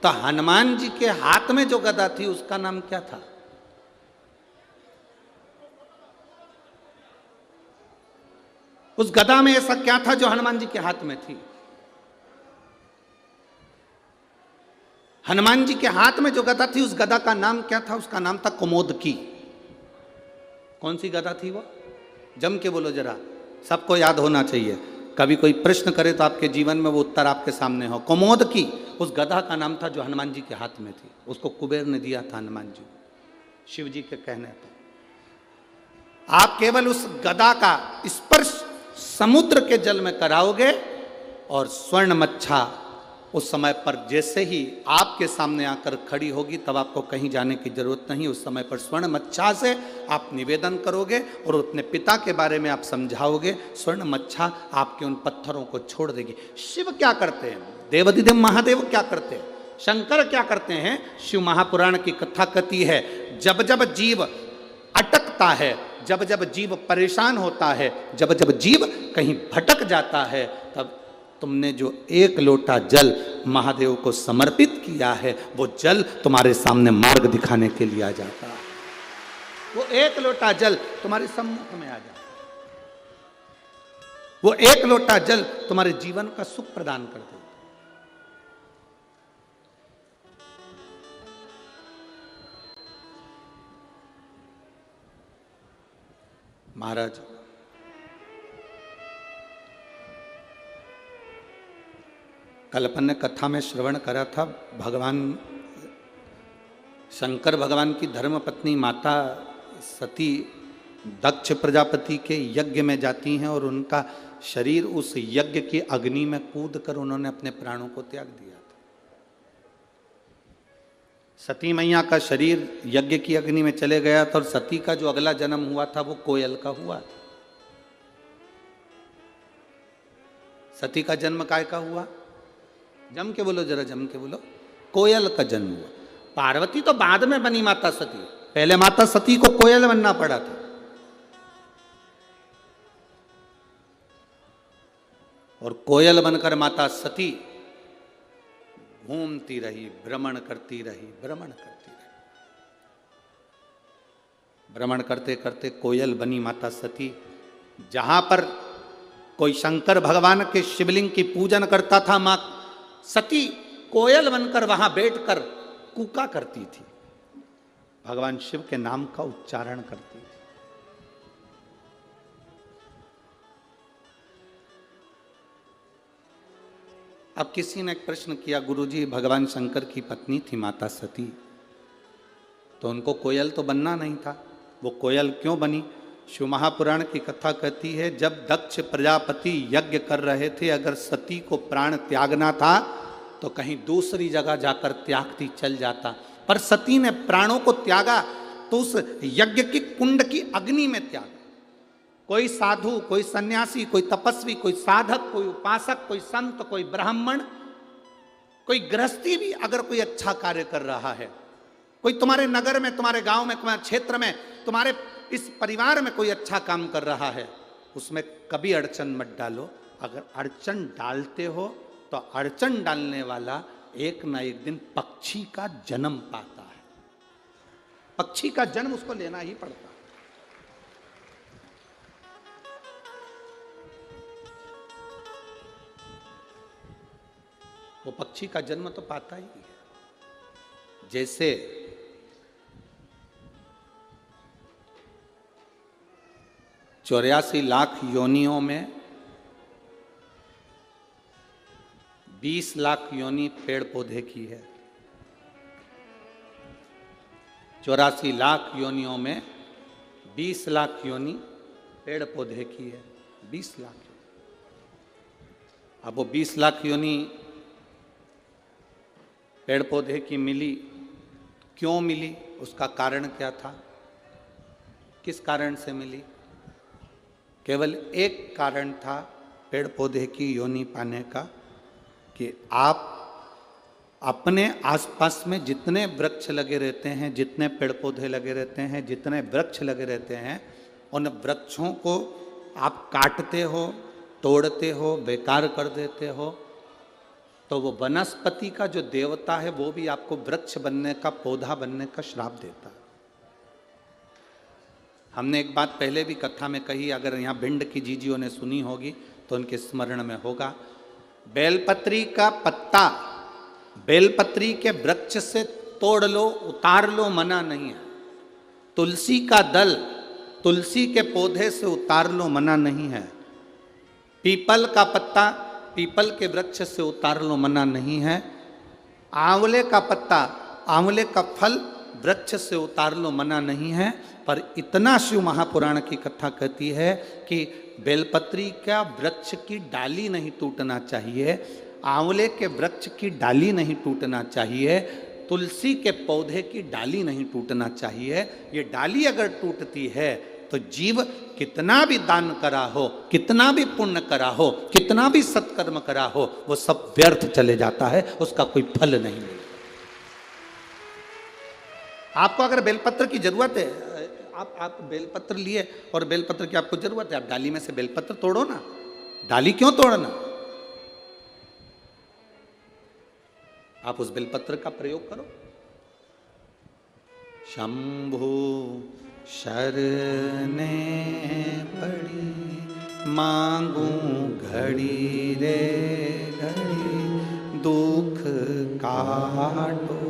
तो हनुमान जी के हाथ में जो गदा थी उसका नाम क्या था? उस गदा में ऐसा क्या था जो हनुमान जी के हाथ में थी? हनुमान जी के हाथ में जो गदा थी उस गदा का नाम क्या था? उसका नाम था कुमोदकी। कौन सी गदा थी वो? जम के बोलो जरा, सबको याद होना चाहिए। कभी कोई प्रश्न करे तो आपके जीवन में वो उत्तर आपके सामने हो। कुमोदकी उस गदा का नाम था जो हनुमान जी के हाथ में थी। उसको कुबेर ने दिया था हनुमान जी को, शिव जी के कहने पर। आप केवल उस गदा का स्पर्श समुद्र के जल में कराओगे और स्वर्ण मच्छा उस समय पर जैसे ही आपके सामने आकर खड़ी होगी तब आपको कहीं जाने की जरूरत नहीं। उस समय पर स्वर्ण मच्छा से आप निवेदन करोगे और अपने पिता के बारे में आप समझाओगे, स्वर्ण मच्छा आपके उन पत्थरों को छोड़ देगी। शिव क्या करते हैं? देवाधिदेव महादेव क्या करते हैं? शंकर क्या करते हैं? शिव महापुराण की कथा कहती है, जब जब जीव अटकता है, जब जब जीव परेशान होता है, जब जब जीव कहीं भटक जाता है, तब तुमने जो एक लोटा जल महादेव को समर्पित किया है वो जल तुम्हारे सामने मार्ग दिखाने के लिए आ जाता है। वो एक लोटा जल तुम्हारे सम्मुख में आ जाता है। वो एक लोटा जल तुम्हारे जीवन का सुख प्रदान कर देता है। महाराज, कल अपन ने कथा में श्रवण करा था, भगवान शंकर भगवान की धर्म पत्नी माता सती दक्ष प्रजापति के यज्ञ में जाती हैं और उनका शरीर उस यज्ञ की अग्नि में कूद कर उन्होंने अपने प्राणों को त्याग दिया था। सती मैया का शरीर यज्ञ की अग्नि में चले गया था और सती का जो अगला जन्म हुआ था वो कोयल का हुआ था। सती का जन्म काय का हुआ? जम के बोलो जरा, जम के बोलो। कोयल का जन्म हुआ। पार्वती तो बाद में बनी माता सती, पहले माता सती को कोयल बनना पड़ा था। और कोयल बनकर माता सती घूमती रही, भ्रमण करती रही, भ्रमण करती रही। भ्रमण करते करते कोयल बनी माता सती। जहां पर कोई शंकर भगवान के शिवलिंग की पूजन करता था, मां सती कोयल बनकर वहां बैठकर कूका करती थी, भगवान शिव के नाम का उच्चारण करती थी। अब किसी ने एक प्रश्न किया, गुरुजी भगवान शंकर की पत्नी थी माता सती, तो उनको कोयल तो बनना नहीं था, वो कोयल क्यों बनी? शिव महापुराण की कथा कहती है, जब दक्ष प्रजापति यज्ञ कर रहे थे, अगर सती को प्राण त्यागना था तो कहीं दूसरी जगह जाकर त्यागती चल जाता, पर सती ने प्राणों को त्यागा तो उस यज्ञ की कुंड की अग्नि में त्यागा। कोई साधु, कोई सन्यासी, कोई तपस्वी, कोई साधक, कोई उपासक, कोई संत, कोई ब्राह्मण, कोई गृहस्थी भी अगर कोई अच्छा कार्य कर रहा है, कोई तुम्हारे नगर में, तुम्हारे गांव में, तुम्हारे क्षेत्र में, तुम्हारे इस परिवार में कोई अच्छा काम कर रहा है, उसमें कभी अड़चन मत डालो। अगर अड़चन डालते हो तो अड़चन डालने वाला एक ना एक दिन पक्षी का जन्म पाता है। पक्षी का जन्म उसको लेना ही पड़ता है। वो पक्षी का जन्म तो पाता ही है। जैसे 84 लाख योनियों में 20 लाख योनि पेड़ पौधे की है। 84 लाख योनियों में 20 लाख योनि पेड़ पौधे की है। 20 लाख। अब वो 20 लाख योनि पेड़ पौधे की मिली, क्यों मिली, उसका कारण क्या था, किस कारण से मिली? केवल एक कारण था पेड़ पौधे की योनि पाने का, कि आप अपने आसपास में जितने वृक्ष लगे रहते हैं, जितने पेड़ पौधे लगे रहते हैं, जितने वृक्ष लगे रहते हैं, उन वृक्षों को आप काटते हो, तोड़ते हो, बेकार कर देते हो, तो वो वनस्पति का जो देवता है वो भी आपको वृक्ष बनने का, पौधा बनने का श्राप देता है। हमने एक बात पहले भी कथा में कही, अगर यहाँ भिंड की जीजियों ने सुनी होगी तो उनके स्मरण में होगा। बेलपत्री का पत्ता बेलपत्री के वृक्ष से तोड़ लो, उतार लो, मना नहीं है। तुलसी का दल तुलसी के पौधे से उतार लो, मना नहीं है। पीपल का पत्ता पीपल के वृक्ष से उतार लो, मना नहीं है। आंवले का पत्ता आंवले का फल वृक्ष से उतार लो, मना नहीं है। पर इतना शिव महापुराण की कथा कहती है कि बेलपत्री का वृक्ष की डाली नहीं टूटना चाहिए, आंवले के वृक्ष की डाली नहीं टूटना चाहिए, तुलसी के पौधे की डाली नहीं टूटना चाहिए। ये डाली अगर टूटती है तो जीव कितना भी दान करा हो, कितना भी पुण्य करा हो, कितना भी सत्कर्म करा हो, वो सब व्यर्थ चले जाता है, उसका कोई फल नहीं मिलता। आपको अगर बेलपत्र की जरूरत है, आप बेलपत्र लिए और बेलपत्र की आपको जरूरत है, आप डाली में से बेलपत्र तोड़ो ना। डाली क्यों तोड़ना? आप उस बेलपत्र का प्रयोग करो। शंभु शरणे पड़ी मांगू घड़ी रे घड़ी, दुख काटो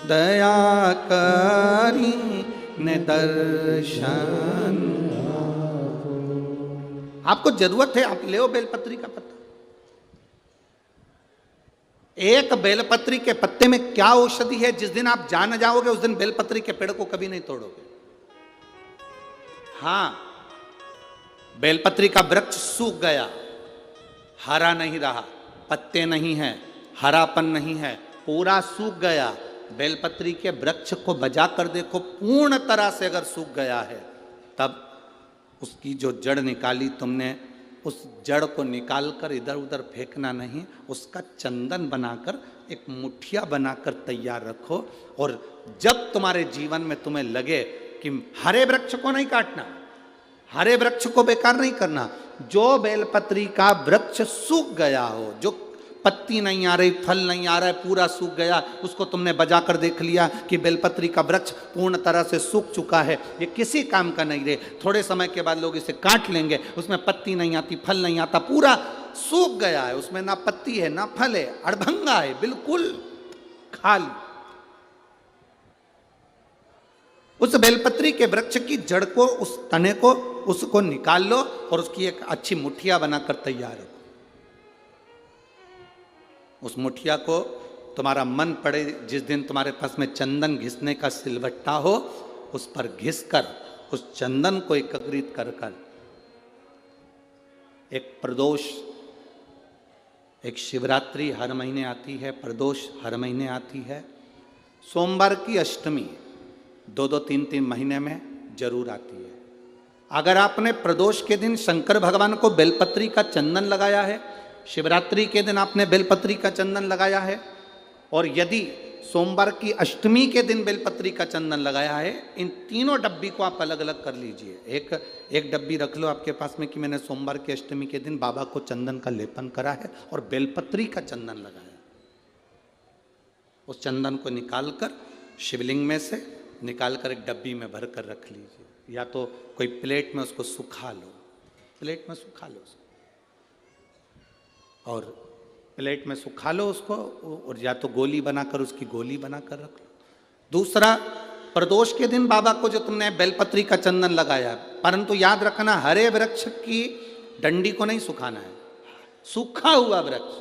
दया करी ने दर्शन। आपको जरूरत है, आप ले बेलपत्री का पत्ता। एक बेलपत्री के पत्ते में क्या औषधि है, जिस दिन आप जान जाओगे उस दिन बेलपत्री के पेड़ को कभी नहीं तोड़ोगे। हां, बेलपत्री का वृक्ष सूख गया, हरा नहीं रहा, पत्ते नहीं है, हरापन नहीं है, पूरा सूख गया। बेलपत्री के वृक्ष को बजा कर देखो, पूर्ण तरह से अगर सूख गया है, तब उसकी जो जड़ निकाली तुमने, उस जड़ को निकालकर इधर उधर फेंकना नहीं, उसका चंदन बनाकर एक मुठिया बनाकर तैयार रखो। और जब तुम्हारे जीवन में तुम्हें लगे कि हरे वृक्ष को नहीं काटना, हरे वृक्ष को बेकार नहीं करना, जो बेलपत्री का वृक्ष सूख गया हो, जो पत्ती नहीं आ रही, फल नहीं आ रहा है, पूरा सूख गया, उसको तुमने बजा कर देख लिया कि बेलपत्री का वृक्ष पूर्ण तरह से सूख चुका है, ये किसी काम का नहीं रहे, थोड़े समय के बाद लोग इसे काट लेंगे, उसमें पत्ती नहीं आती, फल नहीं आता, पूरा सूख गया है, उसमें ना पत्ती है ना फल है, अड़भंगा है, बिल्कुल खाली। उस बेलपत्री के वृक्ष की जड़ को, उस तने को, उसको निकाल लो और उसकी एक अच्छी मुठिया बनाकर तैयार रखो। उस मुठिया को तुम्हारा मन पड़े, जिस दिन तुम्हारे पास में चंदन घिसने का सिलबट्टा हो, उस पर घिसकर उस चंदन को एकत्रित कर कर एक प्रदोष, एक शिवरात्रि हर महीने आती है, प्रदोष हर महीने आती है, सोमवार की अष्टमी 2-2, 3-3 महीने में जरूर आती है। अगर आपने प्रदोष के दिन शंकर भगवान को बेलपत्री का चंदन लगाया है, शिवरात्रि के दिन आपने बेलपत्री का चंदन लगाया है, और यदि सोमवार की अष्टमी के दिन बेलपत्री का चंदन लगाया है, इन तीनों डब्बी को आप अलग अलग कर लीजिए। एक डब्बी रख लो आपके पास में कि मैंने सोमवार की अष्टमी के दिन बाबा को चंदन का लेपन करा है और बेलपत्री का चंदन लगाया। उस चंदन को निकालकर शिवलिंग में से निकालकर एक डब्बी में भर कर रख लीजिए, या तो कोई प्लेट में उसको सुखा लो, प्लेट में सुखा लो उसको, और प्लेट में सुखा लो उसको, और या तो गोली बनाकर उसकी गोली बनाकर रख लो। दूसरा, प्रदोष के दिन बाबा को जो तुमने बेलपत्री का चंदन लगाया, परंतु याद रखना हरे वृक्ष की डंडी को नहीं सुखाना है, सूखा हुआ वृक्ष।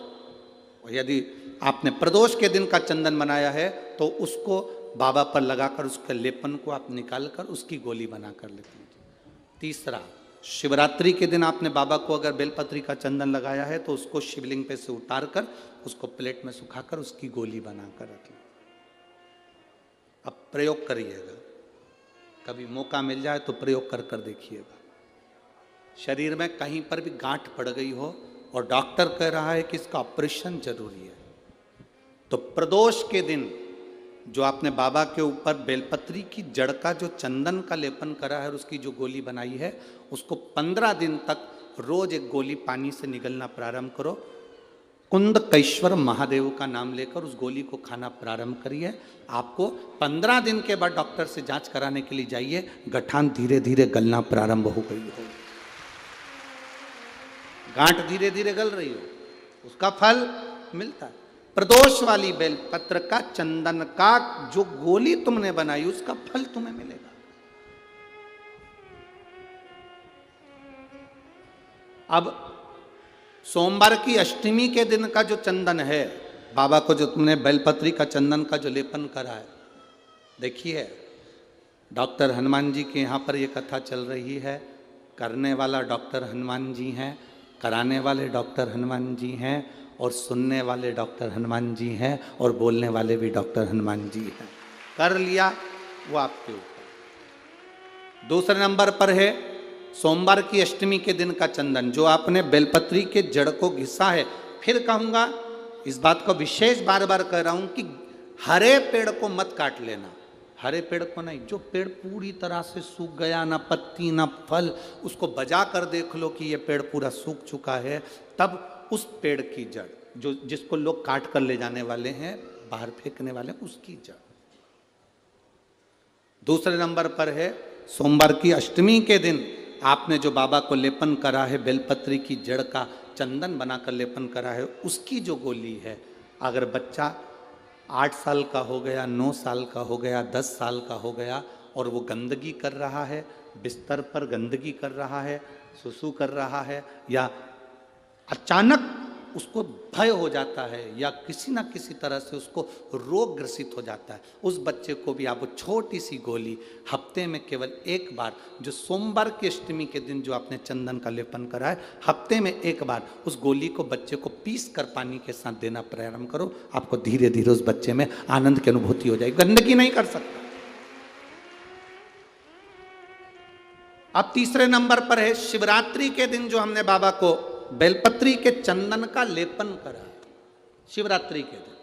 और यदि आपने प्रदोष के दिन का चंदन बनाया है तो उसको बाबा पर लगाकर उसके लेपन को आप निकालकर उसकी गोली बनाकर ले लीजिए। तीसरा, शिवरात्रि के दिन आपने बाबा को अगर बेलपत्री का चंदन लगाया है तो उसको शिवलिंग पे से उतार कर उसको प्लेट में सुखाकर उसकी गोली बनाकर रख लीजिए। अब प्रयोग करिएगा, कभी मौका मिल जाए तो प्रयोग कर कर देखिएगा। शरीर में कहीं पर भी गांठ पड़ गई हो और डॉक्टर कह रहा है कि इसका ऑपरेशन जरूरी है, तो प्रदोष के दिन जो आपने बाबा के ऊपर बेलपत्री की जड़ का जो चंदन का लेपन करा है और उसकी जो गोली बनाई है, उसको 15 दिन तक रोज एक गोली पानी से निगलना प्रारंभ करो। कुंदकेश्वर महादेव का नाम लेकर उस गोली को खाना प्रारंभ करिए। आपको 15 दिन के बाद डॉक्टर से जांच कराने के लिए जाइए, गठान धीरे धीरे गलना प्रारंभ हो गई हो, गांठ धीरे धीरे गल रही हो, उसका फल मिलता है। प्रदोष वाली बेलपत्र का चंदन का जो गोली तुमने बनाई उसका फल तुम्हें मिलेगा। अब सोमवार की अष्टमी के दिन का जो चंदन है, बाबा को जो तुमने बेलपत्री का चंदन का जो लेपन करा है, देखिए डॉक्टर हनुमान जी के यहाँ पर ये कथा चल रही है। करने वाला डॉक्टर हनुमान जी हैं, कराने वाले डॉक्टर हनुमान जी हैं, और सुनने वाले डॉक्टर हनुमान जी हैं, और बोलने वाले भी डॉक्टर हनुमान जी हैं। कर लिया वो आपके ऊपर। दूसरे नंबर पर है सोमवार की अष्टमी के दिन का चंदन, जो आपने बेलपत्री के जड़ को घिसा है। फिर कहूँगा, इस बात को विशेष बार बार कह रहा हूँ कि हरे पेड़ को मत काट लेना, हरे पेड़ को नहीं। जो पेड़ पूरी तरह से सूख गया, ना पत्ती ना फल, उसको बजा कर देख लो कि ये पेड़ पूरा सूख चुका है, तब उस पेड़ की जड़, जो जिसको लोग काट कर ले जाने वाले हैं, बाहर फेंकने वाले, उसकी जड़। दूसरे नंबर पर है सोमवार की अष्टमी के दिन आपने जो बाबा को लेपन करा है, बेलपत्री की जड़ का चंदन बनाकर लेपन करा है, उसकी जो गोली है। अगर बच्चा 8 साल का हो गया, 9 साल का हो गया, 10 साल का हो गया और वो गंदगी कर रहा है, बिस्तर पर गंदगी कर रहा है, सुसु कर रहा है, या अचानक उसको भय हो जाता है, या किसी ना किसी तरह से उसको रोग ग्रसित हो जाता है, उस बच्चे को भी आप वो छोटी सी गोली हफ्ते में केवल एक बार, जो सोमवार की अष्टमी के दिन जो आपने चंदन का लेपन करा है, हफ्ते में एक बार उस गोली को बच्चे को पीस कर पानी के साथ देना प्रारंभ करो। आपको धीरे धीरे उस बच्चे में आनंद की अनुभूति हो जाएगी, गंदगी नहीं कर सकता। अब तीसरे नंबर पर है शिवरात्रि के दिन जो हमने बाबा को बेलपत्री के चंदन का लेपन करा। शिवरात्रि के दिन,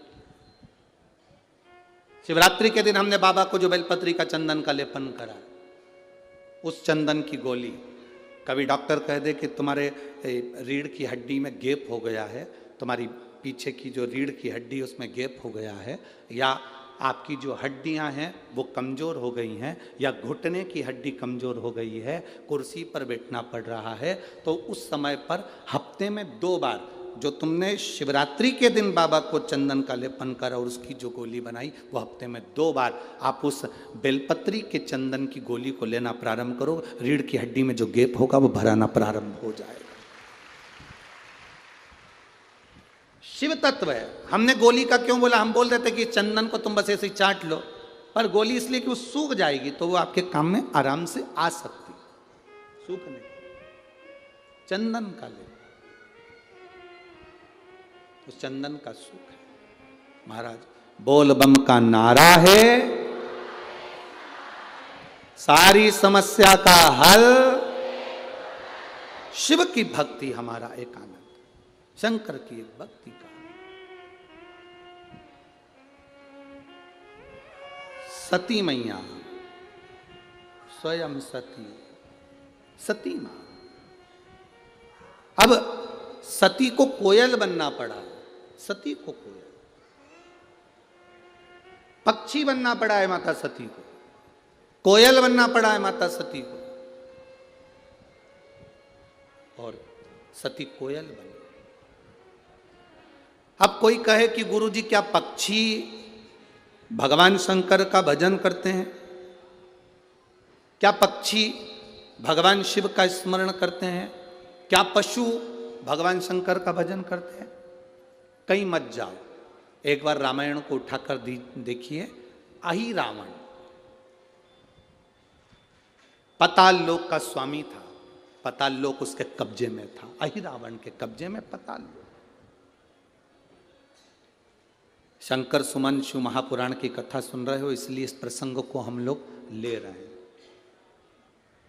शिवरात्रि के दिन हमने बाबा को जो बेलपत्री का चंदन का लेपन करा, उस चंदन की गोली, कभी डॉक्टर कह दे कि तुम्हारे रीढ़ की हड्डी में गैप हो गया है, तुम्हारी पीछे की जो रीढ़ की हड्डी उसमें गैप हो गया है, या आपकी जो हड्डियां हैं वो कमज़ोर हो गई हैं, या घुटने की हड्डी कमज़ोर हो गई है, कुर्सी पर बैठना पड़ रहा है, तो उस समय पर हफ्ते में 2 बार जो तुमने शिवरात्रि के दिन बाबा को चंदन का लेपन करा और उसकी जो गोली बनाई, वो हफ्ते में 2 बार आप उस बेलपत्री के चंदन की गोली को लेना प्रारंभ करो। रीढ़ की हड्डी में जो गैप होगा वो भराना प्रारंभ हो जाएगा। शिव तत्व है। हमने गोली का क्यों बोला? हम बोल रहे थे कि चंदन को तुम बस ऐसे ही चाट लो, पर गोली इसलिए कि वो सूख जाएगी तो वो आपके काम में आराम से आ सकती, सूख नहीं। चंदन का ले, उस चंदन का सुख है। महाराज बोल बम का नारा है, सारी समस्या का हल, शिव की भक्ति हमारा एक आनंद, शंकर की एक भक्ति का। सती मैया, स्वयं सती, सती मां। अब सती को कोयल बनना पड़ा, सती को कोयल, पक्षी बनना पड़ा है माता सती को, कोयल बनना पड़ा है माता सती को, और सती कोयल बन गई। अब कोई कहे कि गुरुजी क्या पक्षी भगवान शंकर का भजन करते हैं? क्या पक्षी भगवान शिव का स्मरण करते हैं? क्या पशु भगवान शंकर का भजन करते हैं? कहीं मत जाओ, एक बार रामायण को उठाकर देखिए। अहि रावण पाताल लोक का स्वामी था, पाताल लोक उसके कब्जे में था, अहि रावण के कब्जे में पाताल लोक। शंकर सुमन शिव महापुराण की कथा सुन रहे हो, इसलिए इस प्रसंग को हम लोग ले रहे हैं।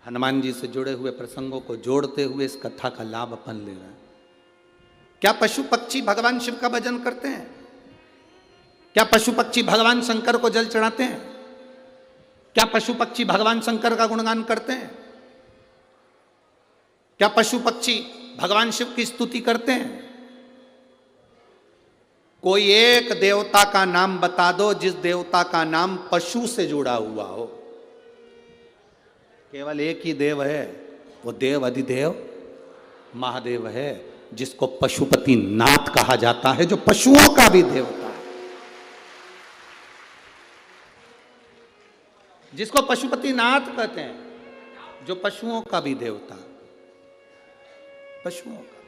हनुमान जी से जुड़े हुए प्रसंगों को जोड़ते हुए इस कथा का लाभ अपन ले रहे हैं। क्या पशु पक्षी भगवान शिव का भजन करते हैं? क्या पशु पक्षी भगवान शंकर को जल चढ़ाते हैं? क्या पशु पक्षी भगवान शंकर का गुणगान करते हैं? क्या पशु पक्षी भगवान शिव की स्तुति करते हैं? कोई एक देवता का नाम बता दो जिस देवता का नाम पशु से जुड़ा हुआ हो। केवल एक ही देव है, वो देव अधिदेव महादेव है, जिसको पशुपति नाथ कहा जाता है, जो पशुओं का भी देवता है, जिसको पशुपति नाथ कहते हैं, जो पशुओं का भी देवता, पशुओं का।